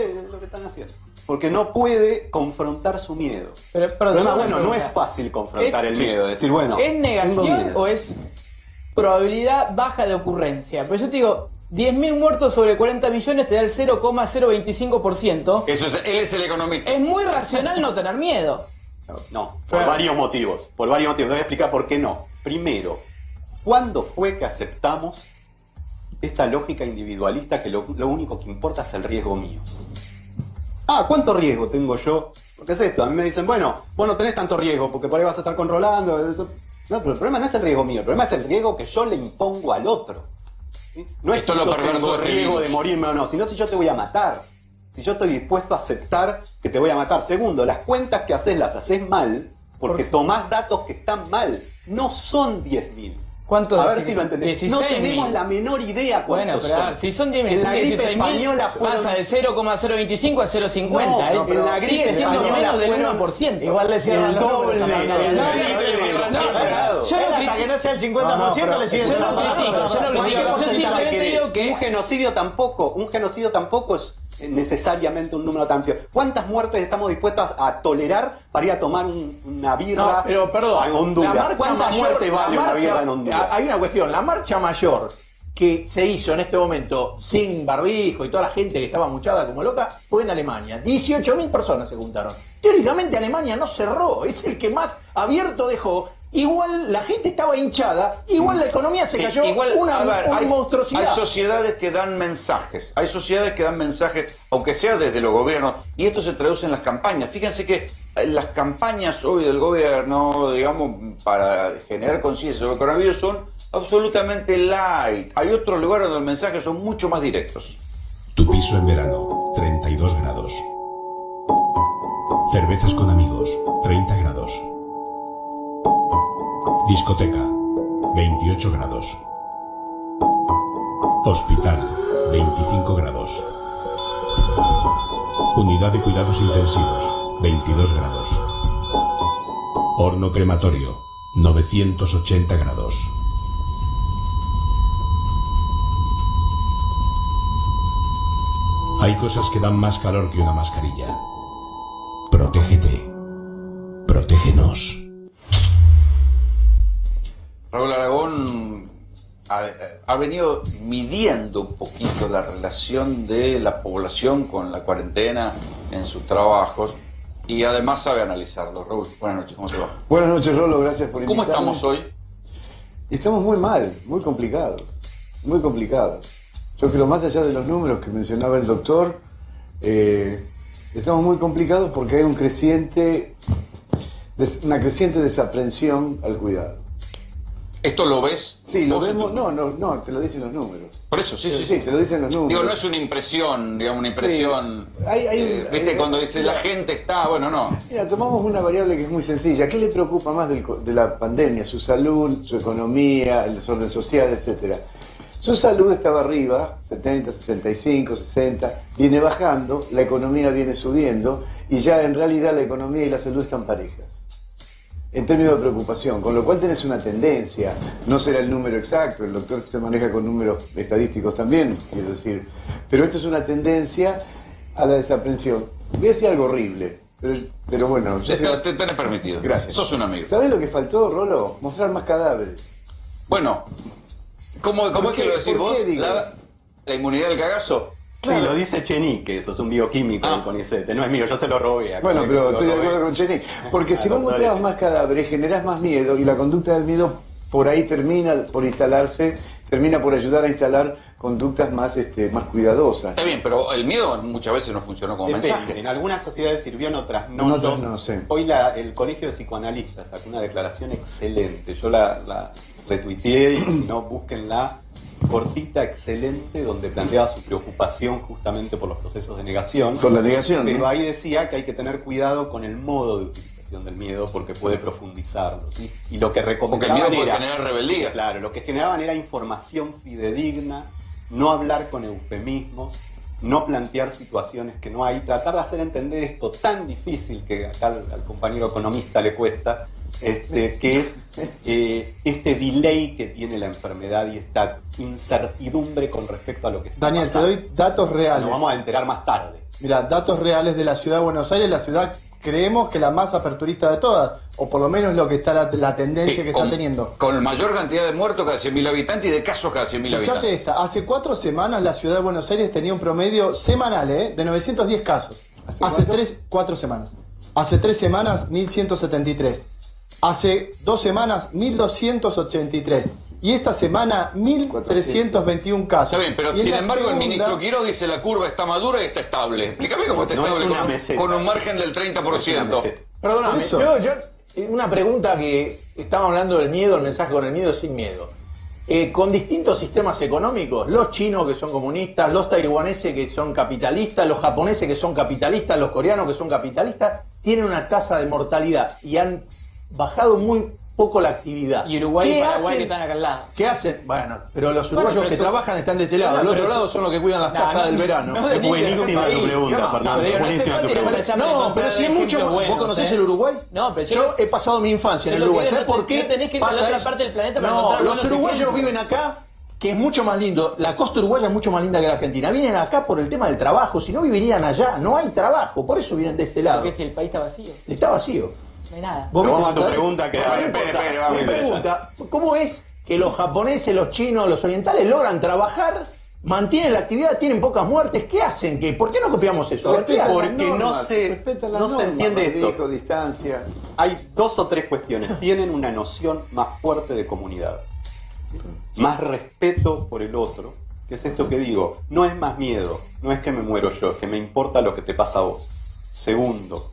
Es lo que están haciendo. Porque no puede confrontar su miedo. Pero además, bueno, no es fácil confrontar el miedo. Decir, bueno, ¿es negación o es probabilidad baja de ocurrencia? Pero yo te digo, 10.000 muertos sobre 40 millones te da el 0,025%. Eso es, él es el economista. Es muy racional no tener miedo. No, por varios motivos. Por varios motivos. Voy a explicar por qué no. Primero, ¿cuándo fue que aceptamos esta lógica individualista que lo único que importa es el riesgo mío? ¿Cuánto riesgo tengo yo? Porque es esto, a mí me dicen, bueno, vos no tenés tanto riesgo porque por ahí vas a estar controlando. No, pero el problema no es el riesgo mío, el problema es el riesgo que yo le impongo al otro. ¿Sí? No es si yo tengo riesgo de morirme o no, sino si yo te voy a matar. Si yo estoy dispuesto a aceptar que te voy a matar. Segundo, las cuentas que haces las haces mal porque tomás datos que están mal. No son 10.000. ¿Cuántos? A ver si lo entendés. No tenemos la menor idea cuántos pero son. Si son 10.000, en la gripe española pasa de 0,025 a 0,50. No, pero en la gripe siendo menos del 1%. Igual le cierran el doble. Yo hasta que no sea el 50% le siguen cerrando. Yo no critico. Yo simplemente digo que un genocidio tampoco es necesariamente un número tan feo. ¿Cuántas muertes estamos dispuestos a tolerar para ir a tomar una birra en Honduras? ¿Cuántas muertes vale una birra en Honduras? Hay una cuestión, la marcha mayor que se hizo en este momento sin barbijo y toda la gente que estaba muchada como loca fue en Alemania. 18.000 personas se juntaron. Teóricamente Alemania no cerró, es el que más abierto dejó. Igual la gente estaba hinchada, igual la economía se cayó, una monstruosidad. Hay sociedades que dan mensajes, aunque sea desde los gobiernos, y esto se traduce en las campañas. Fíjense que las campañas hoy del gobierno, digamos, para generar conciencia sobre el coronavirus son absolutamente light. Hay otros lugares donde los mensajes son mucho más directos. Tu piso en verano, 32 grados. Cervezas con amigos, 30 grados. Discoteca, 28 grados. Hospital, 25 grados. Unidad de cuidados intensivos, 22 grados. Horno crematorio, 980 grados. Hay cosas que dan más calor que una mascarilla. Protégete. Protégenos. Raúl Aragón ha venido midiendo un poquito la relación de la población con la cuarentena en sus trabajos y además sabe analizarlo. Raúl, buenas noches, ¿cómo te va? Buenas noches, Rolo, gracias por invitarme. ¿Cómo estamos hoy? Estamos muy mal, muy complicados, muy complicados. Yo creo, más allá de los números que mencionaba el doctor, estamos muy complicados porque hay una creciente desaprensión al cuidado. ¿Esto lo ves? Sí, lo vemos. No, te lo dicen los números. Por eso, sí. Te lo dicen los números. Digo, no es una impresión, digamos, una impresión. Sí. ¿Viste? Cuando dice la gente está, bueno, no. Mira, tomamos una variable que es muy sencilla. ¿Qué le preocupa más de la pandemia? Su salud, su economía, el desorden social, etcétera. Su salud estaba arriba, 70, 65, 60, viene bajando, la economía viene subiendo y ya en realidad la economía y la salud están parejas en términos de preocupación, con lo cual tenés una tendencia, no será el número exacto, el doctor se maneja con números estadísticos también, quiero decir, pero esto es una tendencia a la desaprensión. Voy a decir algo horrible, Pero bueno, Te tenés permitido. Gracias. Sos un amigo. ¿Sabés lo que faltó, Rolo? Mostrar más cadáveres. Bueno, ¿cómo es que lo decís vos? ¿La inmunidad del cagazo? Sí, lo dice Chenique, eso es un bioquímico del CONICET. No es mío, yo se lo robé. Bueno, pero estoy de acuerdo con Chenique. Porque si vos mostrás más cadáveres, generás más miedo y la conducta del miedo por ahí termina por ayudar a instalar conductas más cuidadosas. Está bien, pero el miedo muchas veces no funcionó como mensaje. En algunas sociedades sirvió, en otras no. En otras no sé. Hoy el Colegio de Psicoanalistas sacó una declaración excelente. Yo la retuiteé y si no, búsquenla. Cortita, excelente, donde planteaba su preocupación justamente por los procesos de negación. Con la negación. Pero ahí decía que hay que tener cuidado con el modo de utilización del miedo porque puede profundizarlo, ¿sí? Y lo que recomendaban porque el miedo puede generar rebeldía. Claro, lo que generaban era información fidedigna, no hablar con eufemismos, no plantear situaciones que no hay, tratar de hacer entender esto tan difícil que acá al compañero economista le cuesta, que es este delay que tiene la enfermedad y esta incertidumbre con respecto a lo que está Daniel, pasando. te doy datos reales. Nos vamos a enterar más tarde. Mira, datos reales de la ciudad de Buenos Aires, la ciudad creemos que la más aperturista de todas, o por lo menos lo que está la tendencia que está teniendo. Con mayor cantidad de muertos cada 100.000 habitantes y de casos cada 100.000 habitantes. Escuchate esta, hace 4 semanas la ciudad de Buenos Aires tenía un promedio semanal de 910 casos. Hace 4 semanas. Hace 3 semanas, 1.173. Hace 2 semanas, 1.283. Y esta semana, 1.321 casos. Está bien, pero sin embargo el ministro Quiroz dice la curva está madura y está estable. Explícame cómo está estable con un margen del 30%. Perdóname, yo una pregunta que estamos hablando del miedo, el mensaje con el miedo sin miedo. Con distintos sistemas económicos, los chinos que son comunistas, los taiwaneses que son capitalistas, los japoneses que son capitalistas, los coreanos que son capitalistas, tienen una tasa de mortalidad y han bajado muy poco la actividad. Y Uruguay y Paraguay que están acá al lado. ¿Qué hacen? Bueno, pero los uruguayos que trabajan están de este lado. Del otro lado son los que cuidan las casas del verano. Es buenísima tu pregunta, Fernando. Buenísima tu pregunta. No, pero si es mucho. ¿Vos conocés el Uruguay? No, pero yo he pasado mi infancia en el Uruguay. ¿Sabés por qué? Tenés que ir a la otra parte del planeta para no, los uruguayos viven acá, que es mucho más lindo. La costa uruguaya es mucho más linda que la Argentina. Vienen acá por el tema del trabajo. Si no vivirían allá, no hay trabajo. Por eso vienen de este lado. Porque si el país está vacío. Está vacío. No hay nada. Pero vamos a tu pregunta que Mi pregunta, ¿cómo es que los japoneses, los chinos, los orientales logran trabajar, mantienen la actividad, tienen pocas muertes? ¿Qué hacen? ¿Por qué no copiamos eso? Porque no se entiende esto. Distancia. Hay 2 o 3 cuestiones. Tienen una noción más fuerte de comunidad, ¿sí? Más respeto por el otro. ¿Qué es esto que digo? No es más miedo, no es que me muero yo, es que me importa lo que te pasa a vos. Segundo,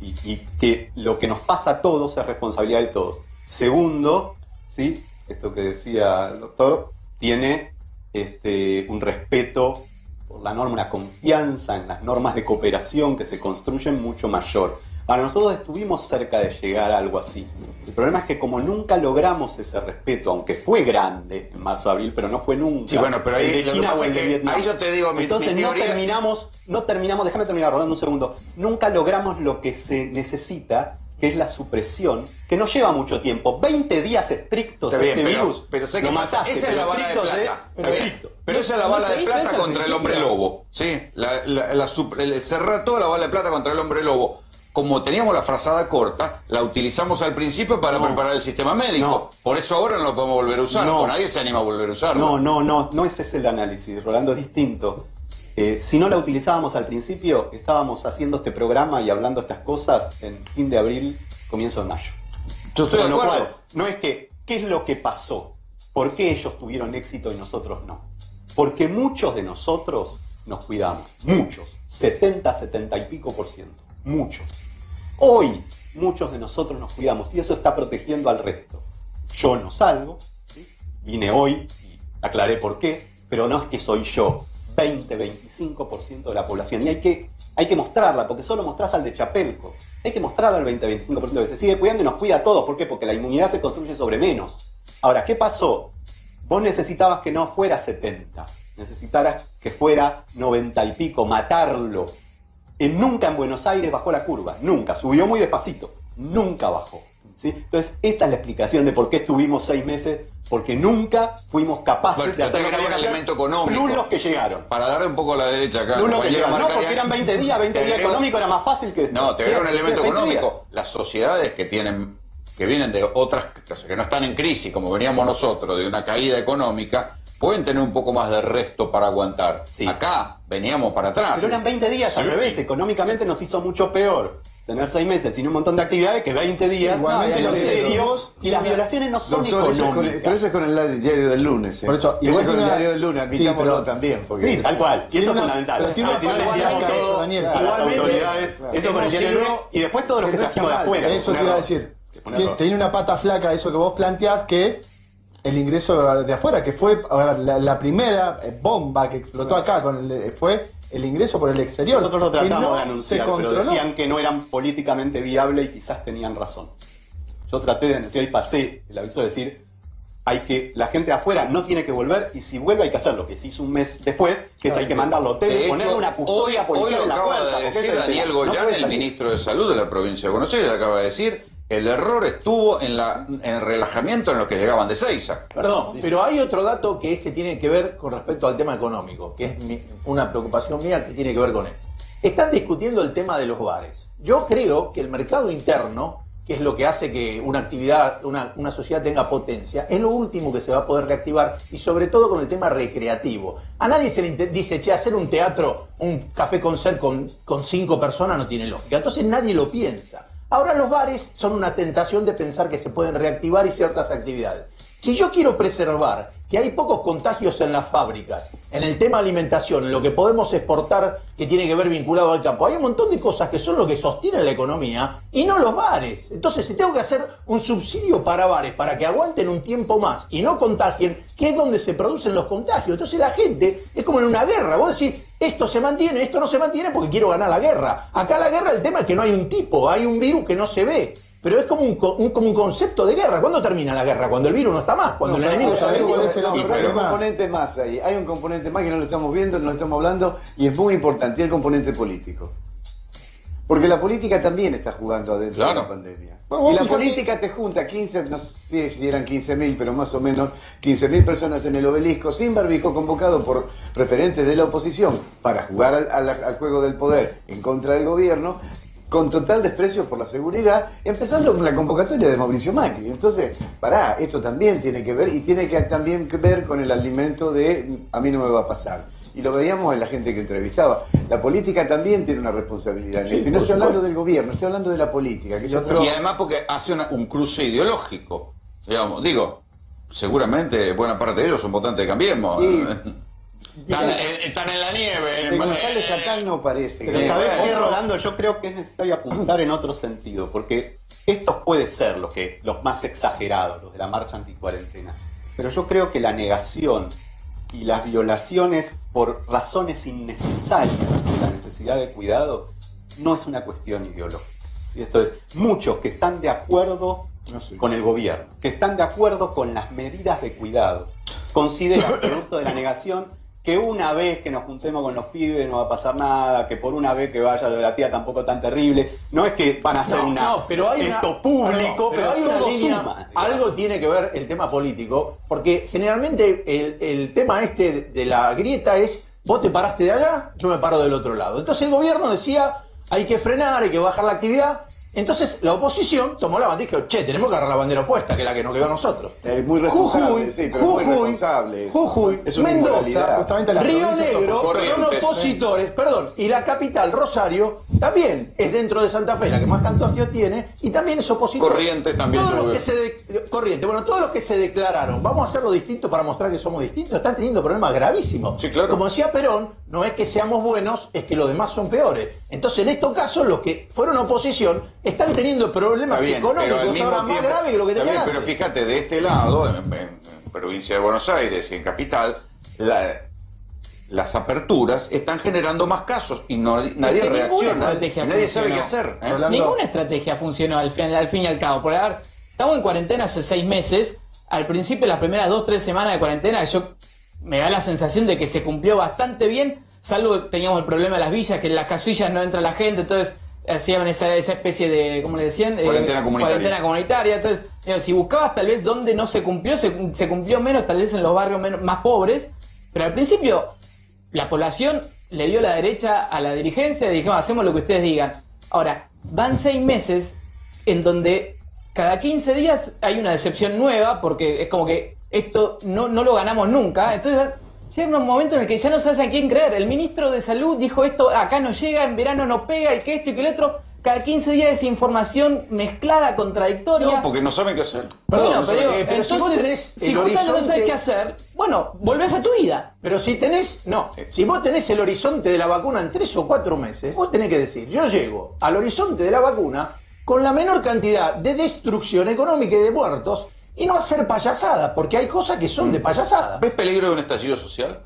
y que lo que nos pasa a todos es responsabilidad de todos. Segundo, ¿sí? Esto que decía el doctor, tiene un respeto por la norma, una confianza en las normas de cooperación que se construyen mucho mayor. Ahora, nosotros estuvimos cerca de llegar a algo así. El problema es que como nunca logramos ese respeto, aunque fue grande en marzo-abril, pero no fue nunca. Sí, bueno, pero ahí el de China o el de Vietnam. Ahí yo te digo, entonces mi no teoría... terminamos, déjame terminar, Rolando, un segundo. Nunca logramos lo que se necesita, que es la supresión, que no lleva mucho tiempo. 20 días estrictos virus. Pero sé que lo mataste, esa es la bala de plata. Pero esa es la bala de plata contra el hombre lobo. Sí, cerrar toda la bala de plata contra el hombre lobo. Como teníamos la frazada corta, la utilizamos al principio para preparar el sistema médico. Por eso ahora no lo podemos volver a usar. O nadie se anima a volver a usarlo. No ese es el análisis, Rolando, es distinto. Si no la utilizábamos al principio, estábamos haciendo este programa y hablando estas cosas en fin de abril, comienzo de mayo. Yo estoy de acuerdo. No es que, ¿qué es lo que pasó? ¿Por qué ellos tuvieron éxito y nosotros no? Porque muchos de nosotros nos cuidamos. Muchos. 70 y pico %. Muchos. Hoy, muchos de nosotros nos cuidamos y eso está protegiendo al resto. Yo no salgo, ¿sí? Vine hoy y aclaré por qué, pero no es que soy yo. 20-25% de la población. Y hay que mostrarla, porque solo mostrás al de Chapelco. Hay que mostrarla al 20-25% que se sigue cuidando y nos cuida a todos. ¿Por qué? Porque la inmunidad se construye sobre menos. Ahora, ¿qué pasó? Vos necesitabas que no fuera 70, necesitaras que fuera 90 y pico, matarlo. Nunca en Buenos Aires bajó la curva, nunca, subió muy despacito, nunca bajó. ¿Sí? Entonces, esta es la explicación de por qué estuvimos 6 meses porque nunca fuimos capaces de hacer lo que había que hacer. Elemento económico. Plus los que llegaron. Para darle un poco a la derecha acá. Plus los que llegaron. No, porque eran 20 días económico era más fácil que... No, te agrega un elemento económico. Las sociedades que vienen de otras, que no están en crisis, como veníamos nosotros, de una caída económica, pueden tener un poco más de resto para aguantar. Sí. Acá veníamos para atrás. Pero eran 20 días al revés. Económicamente nos hizo mucho peor tener 6 meses sin un montón de actividades que 20 días. Igualmente en serio. Y las violaciones no son económicas. Pero eso es con el diario del lunes. Por eso, igual con el diario del lunes, admitámoslo también. Sí, tal cual. Y eso es fundamental. Si no le tiramos todo a las autoridades, eso con el diario del lunes. Y después todos los que trajimos de afuera. Eso te iba a decir. Tiene una pata flaca eso que vos planteás, que es el ingreso de afuera, que fue la primera bomba que explotó acá, fue el ingreso por el exterior. Nosotros lo tratamos de anunciar, pero decían que no eran políticamente viables y quizás tenían razón. Yo traté de denunciar y pasé el aviso de decir, la gente de afuera no tiene que volver, y si vuelve hay que hacerlo, que se hizo un mes después, que es hay que mandarlo a hotel, ponerle una custodia policial en la puerta. Hoy lo acaba de decir Daniel Goyán, el ministro de Salud de la provincia de Buenos Aires, acaba de decir, el error estuvo en el relajamiento en lo que llegaban de Seiza. Perdón, pero hay otro dato que tiene que ver con respecto al tema económico, que es una preocupación mía que tiene que ver con él. Están discutiendo el tema de los bares. Yo creo que el mercado interno, que es lo que hace que una actividad, una sociedad tenga potencia, es lo último que se va a poder reactivar, y sobre todo con el tema recreativo. A nadie se le dice, hacer un teatro, un café concert con 5 personas no tiene lógica. Entonces nadie lo piensa. Ahora los bares son una tentación de pensar que se pueden reactivar y ciertas actividades. Si yo quiero preservar que hay pocos contagios en las fábricas, en el tema alimentación, en lo que podemos exportar que tiene que ver vinculado al campo, hay un montón de cosas que son lo que sostienen la economía y no los bares. Entonces, si tengo que hacer un subsidio para bares para que aguanten un tiempo más y no contagien, que es donde se producen los contagios. Entonces la gente es como en una guerra. Vos decís, esto se mantiene, esto no se mantiene porque quiero ganar la guerra. Acá la guerra, el tema es que no hay un tipo, hay un virus que no se ve. Pero es como un concepto de guerra. ¿Cuándo termina la guerra? Cuando el virus no está más, cuando el enemigo se ha vendido. Pero hay un componente más ahí. Hay un componente más que no lo estamos viendo, no lo estamos hablando, y es muy importante, el componente político. Porque la política también está jugando adentro de la pandemia. Y la política te junta 15, no sé si eran 15.000, pero más o menos 15.000 personas en el Obelisco, sin barbijo, convocado por referentes de la oposición para jugar al juego del poder en contra del gobierno, con total desprecio por la seguridad, empezando con la convocatoria de Mauricio Macri. Entonces, esto también tiene que ver, y tiene que también ver con el alimento de a mí no me va a pasar. Y lo veíamos en la gente que entrevistaba. La política también tiene una responsabilidad. Sí, y no estoy hablando del gobierno, estoy hablando de la política. Que y además porque hace un cruce ideológico. Digamos, seguramente buena parte de ellos son votantes de Cambiemos. Sí. Están en la nieve. González Catán no parece. Pero ¿sabés qué, Rolando? Yo creo que es necesario apuntar en otro sentido, porque estos pueden ser los más exagerados, los de la marcha anticuarentena. Pero yo creo que la negación y las violaciones por razones innecesarias de la necesidad de cuidado no es una cuestión ideológica. ¿Sí? Esto es, muchos que están de acuerdo con el gobierno, que están de acuerdo con las medidas de cuidado, consideran, producto de la negación, que una vez que nos juntemos con los pibes no va a pasar nada, que por una vez que vaya la tía tampoco tan terrible. No es que van a hacer esto público, pero hay una línea, suma. Algo tiene que ver el tema político, porque generalmente el tema de la grieta es, vos te paraste de allá, yo me paro del otro lado. Entonces el gobierno decía, hay que frenar, hay que bajar la actividad. Entonces la oposición tomó la bandera y dijo, tenemos que agarrar la bandera opuesta, que es la que nos quedó a nosotros. Es muy responsable, Jujuy, Mendoza, Río Negro son opositores, y la capital, Rosario, también es dentro de Santa Fe, la que más contagios tiene, y también es opositor. Corrientes también. Todos los que se declararon, vamos a hacerlo distinto para mostrar que somos distintos, están teniendo problemas gravísimos. Sí, claro. Como decía Perón, no es que seamos buenos, es que los demás son peores. Entonces en estos casos los que fueron oposición están teniendo problemas económicos ahora más graves que lo que tenían antes. Pero fíjate, de este lado, en provincia de Buenos Aires y en capital, las aperturas están generando más casos y nadie reacciona. Nadie sabe qué hacer. Ninguna estrategia funcionó al fin y al cabo. Por ahora, estamos en cuarentena hace 6 meses. Al principio, las primeras 2-3 semanas de cuarentena, me da la sensación de que se cumplió bastante bien, salvo que teníamos el problema de las villas, que en las casillas no entra la gente, entonces hacían esa especie de, ¿cómo le decían? Cuarentena comunitaria. Cuarentena comunitaria. Entonces, si buscabas tal vez dónde no se cumplió, se cumplió menos, tal vez en los barrios más pobres, pero al principio la población le dio la derecha a la dirigencia y dijimos, hacemos lo que ustedes digan. Ahora, van 6 meses en donde cada 15 días hay una decepción nueva, porque es como que esto no lo ganamos nunca. Entonces llega un momento en el que ya no sabes a quién creer. El ministro de Salud dijo esto, acá no llega, en verano no pega, y que esto y que el otro. Cada 15 días es información mezclada, contradictoria. No, porque no saben qué hacer. Bueno, pero entonces, si justamente no sabes qué hacer, bueno, volvés a tu vida. Pero si vos tenés el horizonte de la vacuna en 3 o 4 meses, vos tenés que decir, yo llego al horizonte de la vacuna con la menor cantidad de destrucción económica y de muertos, y no hacer payasadas, porque hay cosas que son de payasada. ¿Ves peligro de un estallido social?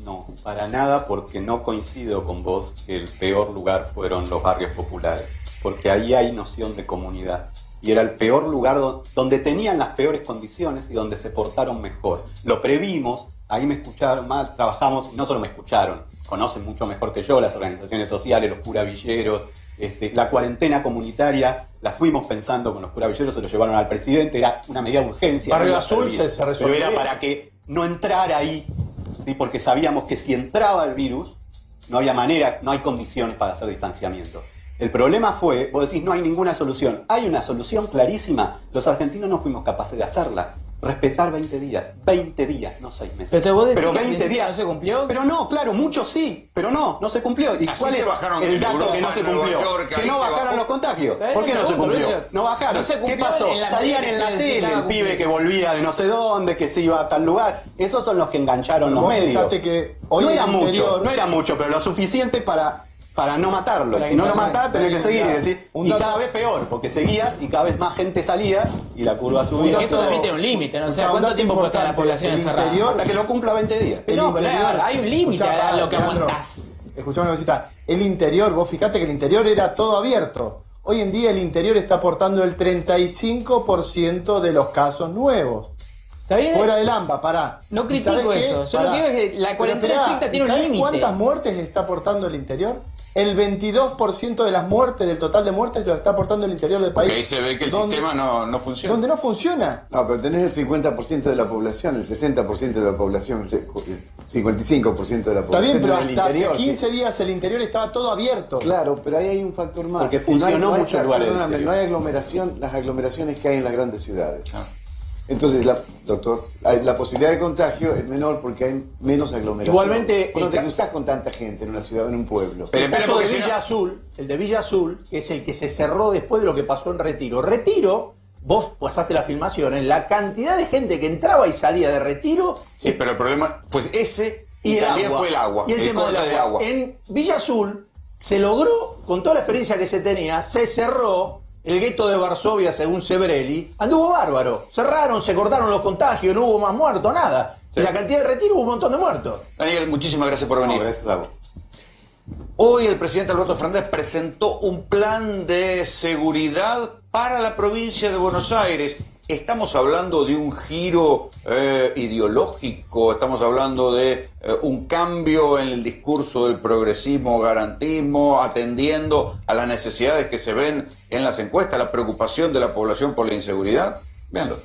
No, para nada, porque no coincido con vos que el peor lugar fueron los barrios populares, porque ahí hay noción de comunidad. Y era el peor lugar donde tenían las peores condiciones y donde se portaron mejor. Lo previmos, ahí me escucharon más, trabajamos, no solo me escucharon, conocen mucho mejor que yo las organizaciones sociales, los curavilleros, la cuarentena comunitaria, la fuimos pensando con los curavilleros, se lo llevaron al presidente, era una medida de urgencia. Barrio Azul se resolvió. Pero era para que no entrara ahí, ¿sí? Porque sabíamos que si entraba el virus, no había manera, no hay condiciones para hacer distanciamiento. El problema fue, vos decís, no hay ninguna solución. Hay una solución clarísima. Los argentinos no fuimos capaces de hacerla. Respetar 20 días, no 6 meses. Pero vos decís pero que 20 días no se cumplió. Pero no, claro, muchos sí, pero no se cumplió. ¿Y así cuál se es bajaron el en dato Europa, que no se en Nueva cumplió? York, Que ahí no se bajaron bajó. los contagios. ¿Por qué no se cumplió? No bajaron. No se ¿Qué cumplió pasó? en la Salían medida en que la se tele necesitaba el pibe cumplir. que volvía de no sé dónde, que se iba a tal lugar. Esos son los que engancharon los Vos medios. fíjate que hoy No en era el mucho, interior- no era mucho, pero lo suficiente para no matarlo. Y si no lo matás, tenés que seguir y decir. Y cada vez peor, porque seguías y cada vez más gente salía y la curva subía. Y esto también tiene un límite, ¿no? O sea, ¿cuánto tiempo puede estar la población encerrada? Hasta que lo cumpla 20 días. No, pero hay un límite a lo que Leandro, aguantás. Escuchame una cosita. El interior, vos fijate que el interior era todo abierto. Hoy en día el interior está aportando el 35% de los casos nuevos. ¿Está bien? Fuera del AMBA, pará. No ¿Y critico sabés qué? eso. Yo lo que digo es que la Pero cuarentena esperá, estricta tiene un ¿sabés límite. ¿Cuántas muertes está aportando el interior? El 22% de las muertes, del total de muertes, lo está aportando el interior del país. Porque ahí se ve que el sistema no funciona. Donde no funciona. No, pero tenés el 50% de la población, el 60% de la población, el 55% de la población. Está bien, pero en el hasta interior, hace 15 días el interior estaba todo abierto. Claro, pero ahí hay un factor más. Porque funcionó mucho el lugar del perdóname, interior. no hay aglomeración, las aglomeraciones que hay en las grandes ciudades. Entonces, doctor, la posibilidad de contagio es menor porque hay menos aglomeración. Igualmente, Vos no te cruzás con tanta gente en una ciudad, en un pueblo. El caso de Villa Azul, el de Villa Azul, que es el que se cerró después de lo que pasó en Retiro. Retiro, vos pasaste la filmación, en la cantidad de gente que entraba y salía de Retiro. Sí, pero el problema fue ese y el también agua. fue el agua. Y el tema corte del de agua. En Villa Azul se logró, con toda la experiencia que se tenía, se cerró. El gueto de Varsovia, según Sebrelli, anduvo bárbaro. Cerraron, se cortaron los contagios, no hubo más muertos, nada. Sí. Y la cantidad de Retiro hubo un montón de muertos. Daniel, muchísimas gracias por venir. No, gracias a vos. Hoy el presidente Alberto Fernández presentó un plan de seguridad para la provincia de Buenos Aires. Estamos hablando de un giro ideológico, estamos hablando de un cambio en el discurso del progresismo, garantismo, atendiendo a las necesidades que se ven en las encuestas, la preocupación de la población por la inseguridad. Véanlo.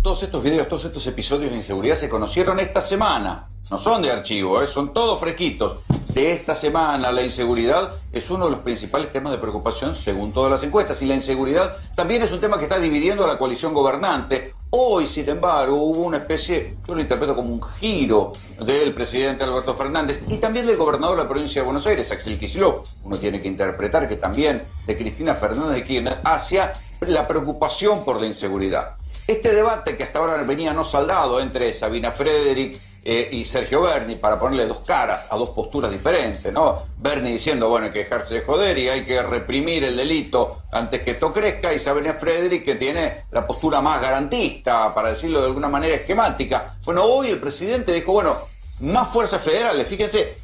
Todos estos videos, todos estos episodios de inseguridad se conocieron esta semana. No son de archivo, son todos fresquitos. De esta semana, la inseguridad es uno de los principales temas de preocupación según todas las encuestas. Y la inseguridad también es un tema que está dividiendo a la coalición gobernante. Hoy, sin embargo, hubo una especie, yo lo interpreto como un giro del presidente Alberto Fernández y también del gobernador de la provincia de Buenos Aires, Axel Kicillof. Uno tiene que interpretar que también de Cristina Fernández de Kirchner hacia la preocupación por la inseguridad. Este debate que hasta ahora venía no saldado entre Sabina Frederick y Sergio Berni, para ponerle dos caras a dos posturas diferentes, ¿no? Berni diciendo, bueno, hay que dejarse de joder y hay que reprimir el delito antes que esto crezca, y Sabina Frederick, que tiene la postura más garantista, para decirlo de alguna manera esquemática. Bueno, hoy el presidente dijo, bueno, más fuerzas federales. Fíjense,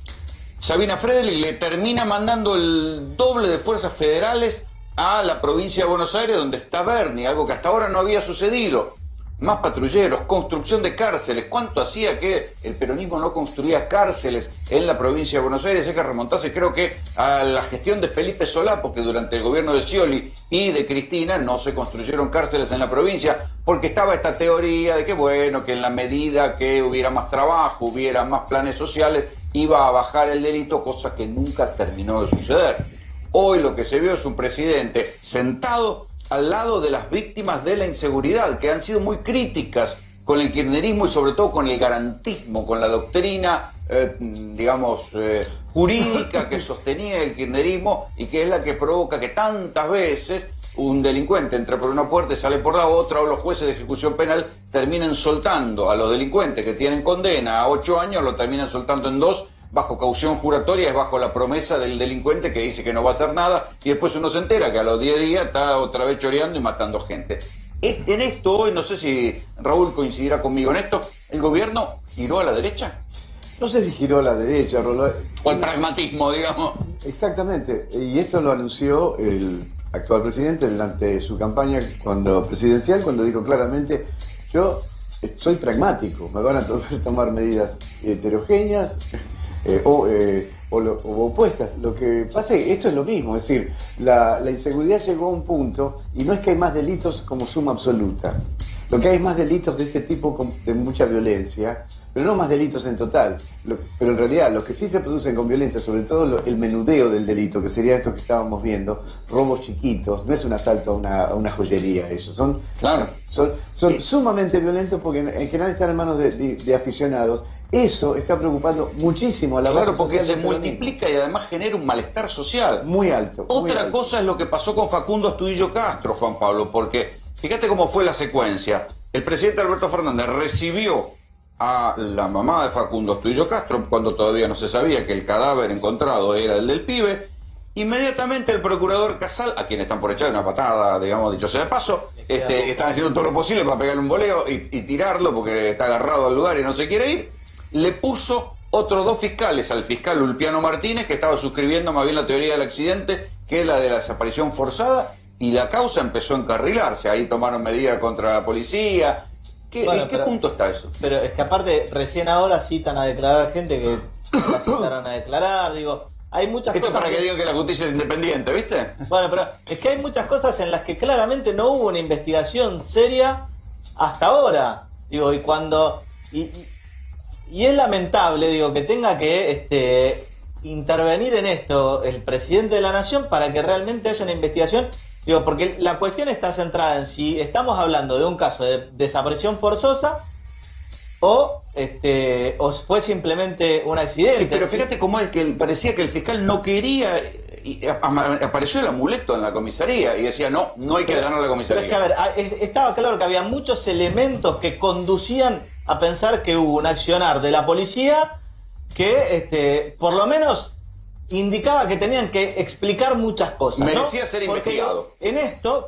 Sabina Frederick le termina mandando el doble de fuerzas federales a la provincia de Buenos Aires, donde está Berni, algo que hasta ahora no había sucedido. Más patrulleros, construcción de cárceles. ¿Cuánto hacía que el peronismo no construía cárceles en la provincia de Buenos Aires? Hay que remontarse, creo que, a la gestión de Felipe Solá, porque durante el gobierno de Scioli y de Cristina no se construyeron cárceles en la provincia, porque estaba esta teoría de que, bueno, que en la medida que hubiera más trabajo, hubiera más planes sociales, iba a bajar el delito, cosa que nunca terminó de suceder. Hoy lo que se vio es un presidente sentado al lado de las víctimas de la inseguridad, que han sido muy críticas con el kirchnerismo y sobre todo con el garantismo, con la doctrina, jurídica que sostenía el kirchnerismo y que es la que provoca que tantas veces un delincuente entra por una puerta y sale por la otra, o los jueces de ejecución penal terminen soltando a los delincuentes que tienen condena a 8 años, lo terminan soltando en 2, bajo caución juratoria, es bajo la promesa del delincuente que dice que no va a hacer nada, y después uno se entera que a los 10 días está otra vez choreando y matando gente. En esto hoy, no sé si Raúl coincidirá conmigo en esto, ¿el gobierno giró a la derecha? No sé si giró a la derecha, Roló. O al pragmatismo, digamos. Exactamente, y esto lo anunció el actual presidente durante de su campaña presidencial, cuando dijo claramente, yo soy pragmático, me van a tomar medidas heterogéneas, o opuestas. Lo que pasa es que esto es lo mismo, es decir, la inseguridad llegó a un punto y no es que hay más delitos como suma absoluta. Lo que hay es más delitos de este tipo de mucha violencia, pero no más delitos en total. Pero en realidad los que sí se producen con violencia, sobre todo el menudeo del delito, que sería esto que estábamos viendo, robos chiquitos, no es un asalto a una joyería, eso. Son sumamente violentos porque en general están en manos de aficionados. Eso está preocupando muchísimo a la base social. Claro, porque se multiplica y además genera un malestar social. Muy alto. Otra cosa es lo que pasó con Facundo Astudillo Castro, Juan Pablo, porque fíjate cómo fue la secuencia. El presidente Alberto Fernández recibió a la mamá de Facundo Astudillo Castro, cuando todavía no se sabía que el cadáver encontrado era el del pibe. Inmediatamente el procurador Casal, a quien están por echar una patada, digamos, dicho sea de paso, están haciendo todo lo posible para pegarle un voleo y tirarlo porque está agarrado al lugar y no se quiere ir. Le puso otros 2 fiscales, al fiscal Ulpiano Martínez, que estaba suscribiendo más bien la teoría del accidente que la de la desaparición forzada, y la causa empezó a encarrilarse. Ahí tomaron medidas contra la policía. ¿En qué punto está eso? Pero es que aparte, recién ahora citan a declarar gente que la citaron a declarar, digo, hay muchas Esto cosas... para que digan que la justicia es independiente, ¿viste? Bueno, pero es que hay muchas cosas en las que claramente no hubo una investigación seria hasta ahora. Digo, y cuando... Y es lamentable, digo, que tenga que intervenir en esto el presidente de la Nación para que realmente haya una investigación. Digo, porque la cuestión está centrada en si estamos hablando de un caso de desaparición forzosa o fue simplemente un accidente. Sí, pero fíjate cómo es que parecía que el fiscal no quería... Y apareció el amuleto en la comisaría y decía, no hay que ganar la comisaría. Pero es que, a ver, estaba claro que había muchos elementos que conducían a pensar que hubo un accionar de la policía que por lo menos indicaba que tenían que explicar muchas cosas, ¿no? Merecía ser investigado. En esto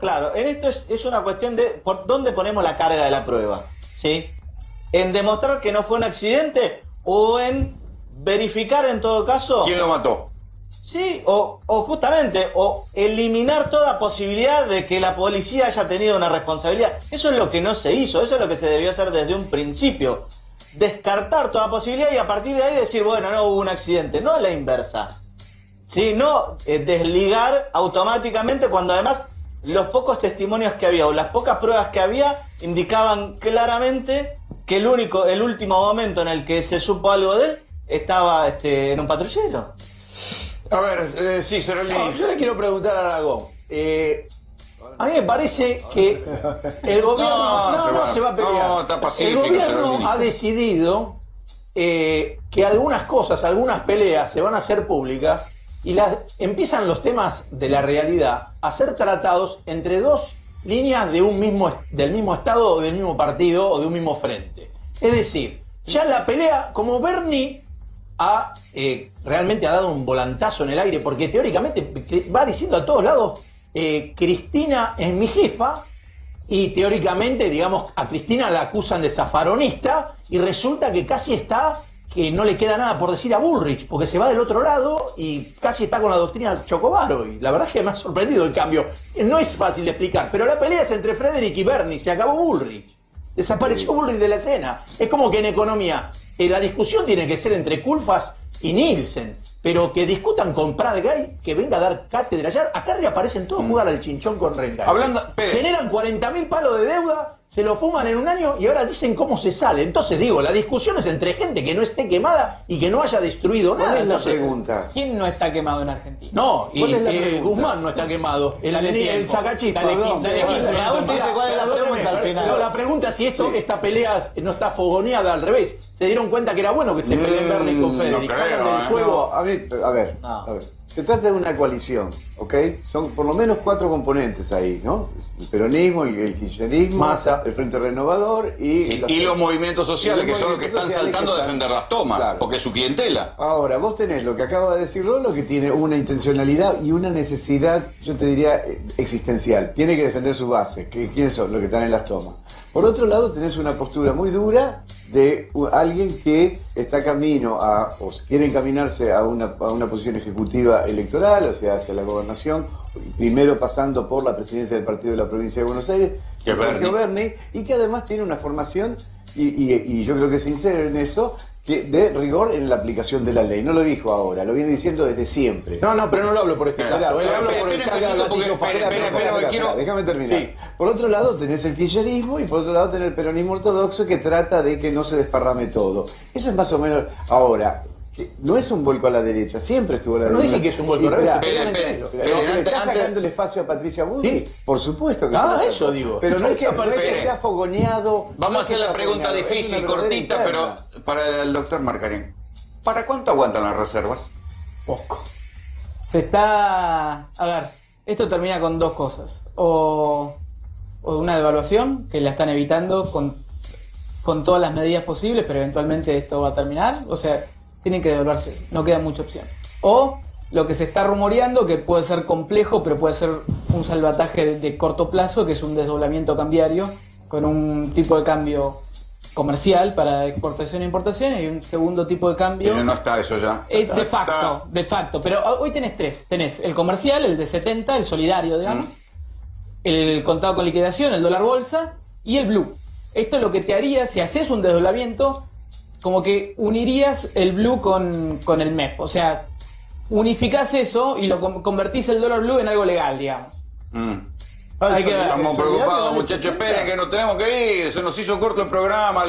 es una cuestión de por dónde ponemos la carga de la prueba, ¿sí? En demostrar que no fue un accidente o en verificar en todo caso... ¿Quién lo mató? Sí, o justamente, o eliminar toda posibilidad de que la policía haya tenido una responsabilidad. Eso es lo que no se hizo, eso es lo que se debió hacer desde un principio. Descartar toda posibilidad y a partir de ahí decir, bueno, no hubo un accidente, no la inversa. ¿sí? No desligar automáticamente cuando además los pocos testimonios que había o las pocas pruebas que había indicaban claramente que el último momento en el que se supo algo de él estaba en un patrullero. A ver, sí, Cerolini. Yo le quiero preguntar a Aragón. A mí me parece que el gobierno no se va a pelear. No, está pacífico, el Cerolini. gobierno ha decidido que algunas cosas, algunas peleas se van a hacer públicas y empiezan los temas de la realidad a ser tratados entre dos líneas del mismo Estado o del mismo partido o de un mismo frente. Es decir, ya la pelea, como Bernie realmente ha dado un volantazo en el aire, porque teóricamente va diciendo a todos lados, Cristina es mi jefa, y teóricamente, digamos, a Cristina la acusan de zafaronista, y resulta que casi está, que no le queda nada por decir a Bullrich, porque se va del otro lado y casi está con la doctrina Chocobaro, y la verdad es que me ha sorprendido el cambio. No es fácil de explicar, pero la pelea es entre Frederick y Bernie, se acabó Bullrich. Desapareció Bullrich de la escena. Es como que en economía la discusión tiene que ser entre Culfas y Nielsen, pero que discutan con Pratgay, que venga a dar cátedra allá. Acá reaparecen todos jugar al chinchón con Rencay. Generan 40.000 palos de deuda, se lo fuman en un año y ahora dicen cómo se sale. Entonces digo, la discusión es entre gente que no esté quemada y que no haya destruido nada. ¿Cuál es la Entonces, pregunta? ¿Quién no está quemado en Argentina? No, y ¿Cuál es la pregunta? Guzmán no está quemado. El Sacachispa. Dale 15. Raúl te dice cuál es la pregunta al final. No, la pregunta es si esta pelea no está fogoneada al revés. Se dieron cuenta que era bueno que se peleen Bernie con Federico. Del juego. No, a ver. Se trata de una coalición, ¿ok? Son por lo menos 4 componentes ahí, ¿no? El peronismo, el kirchnerismo, Massa, el Frente Renovador y los movimientos sociales, que son los que están saltando a defender las tomas, claro, porque es su clientela. Ahora, vos tenés lo que acaba de decir Rolo, que tiene una intencionalidad y una necesidad, yo te diría, existencial. Tiene que defender su base. ¿Quiénes son los que están en las tomas? Por otro lado, tenés una postura muy dura de alguien que está camino o quiere encaminarse a una posición ejecutiva electoral, o sea, hacia la gobernación, primero pasando por la presidencia del Partido de la Provincia de Buenos Aires, que es Sergio Berni, y que además tiene una formación, y yo creo que es sincero en eso, de rigor en la aplicación de la ley. No lo dijo ahora, lo viene diciendo desde siempre. No, pero no lo hablo por este caso. Déjame terminar. Sí. Por otro lado tenés el kirchnerismo y por otro lado tenés el peronismo ortodoxo, que trata de que no se desparrame todo. Eso es más o menos. Ahora, no es un vuelco a la derecha, siempre estuvo a la derecha. No dije que es un vuelco a la derecha. ¿Le estás sacando el espacio a Patricia Bullrich? Sí. Por supuesto que sí. Eso digo. Pero no es que sea fogoneado. Vamos a hacer la pregunta difícil, cortita, pero para el doctor Marcarín. ¿Para cuánto aguantan las reservas? Poco. A ver, esto termina con dos cosas. O una devaluación, que la están evitando con todas las medidas posibles, pero eventualmente esto va a terminar. O sea, tienen que devaluarse, no queda mucha opción. O lo que se está rumoreando, que puede ser complejo, pero puede ser un salvataje de corto plazo, que es un desdoblamiento cambiario, con un tipo de cambio comercial para exportación e importación y un segundo tipo de cambio. Pero no está eso ya. De facto. Pero hoy tenés 3. Tenés el comercial, el de 70, el solidario, digamos. El contado con liquidación, el dólar bolsa y el blue. Esto es lo que te haría, si haces un desdoblamiento, como que unirías el blue con el MEP. O sea, unificás eso y lo convertís el dólar blue en algo legal, digamos. Hay que ver. Estamos preocupados, muchachos. Esperen que nos tenemos que ir. Se nos hizo corto el programa.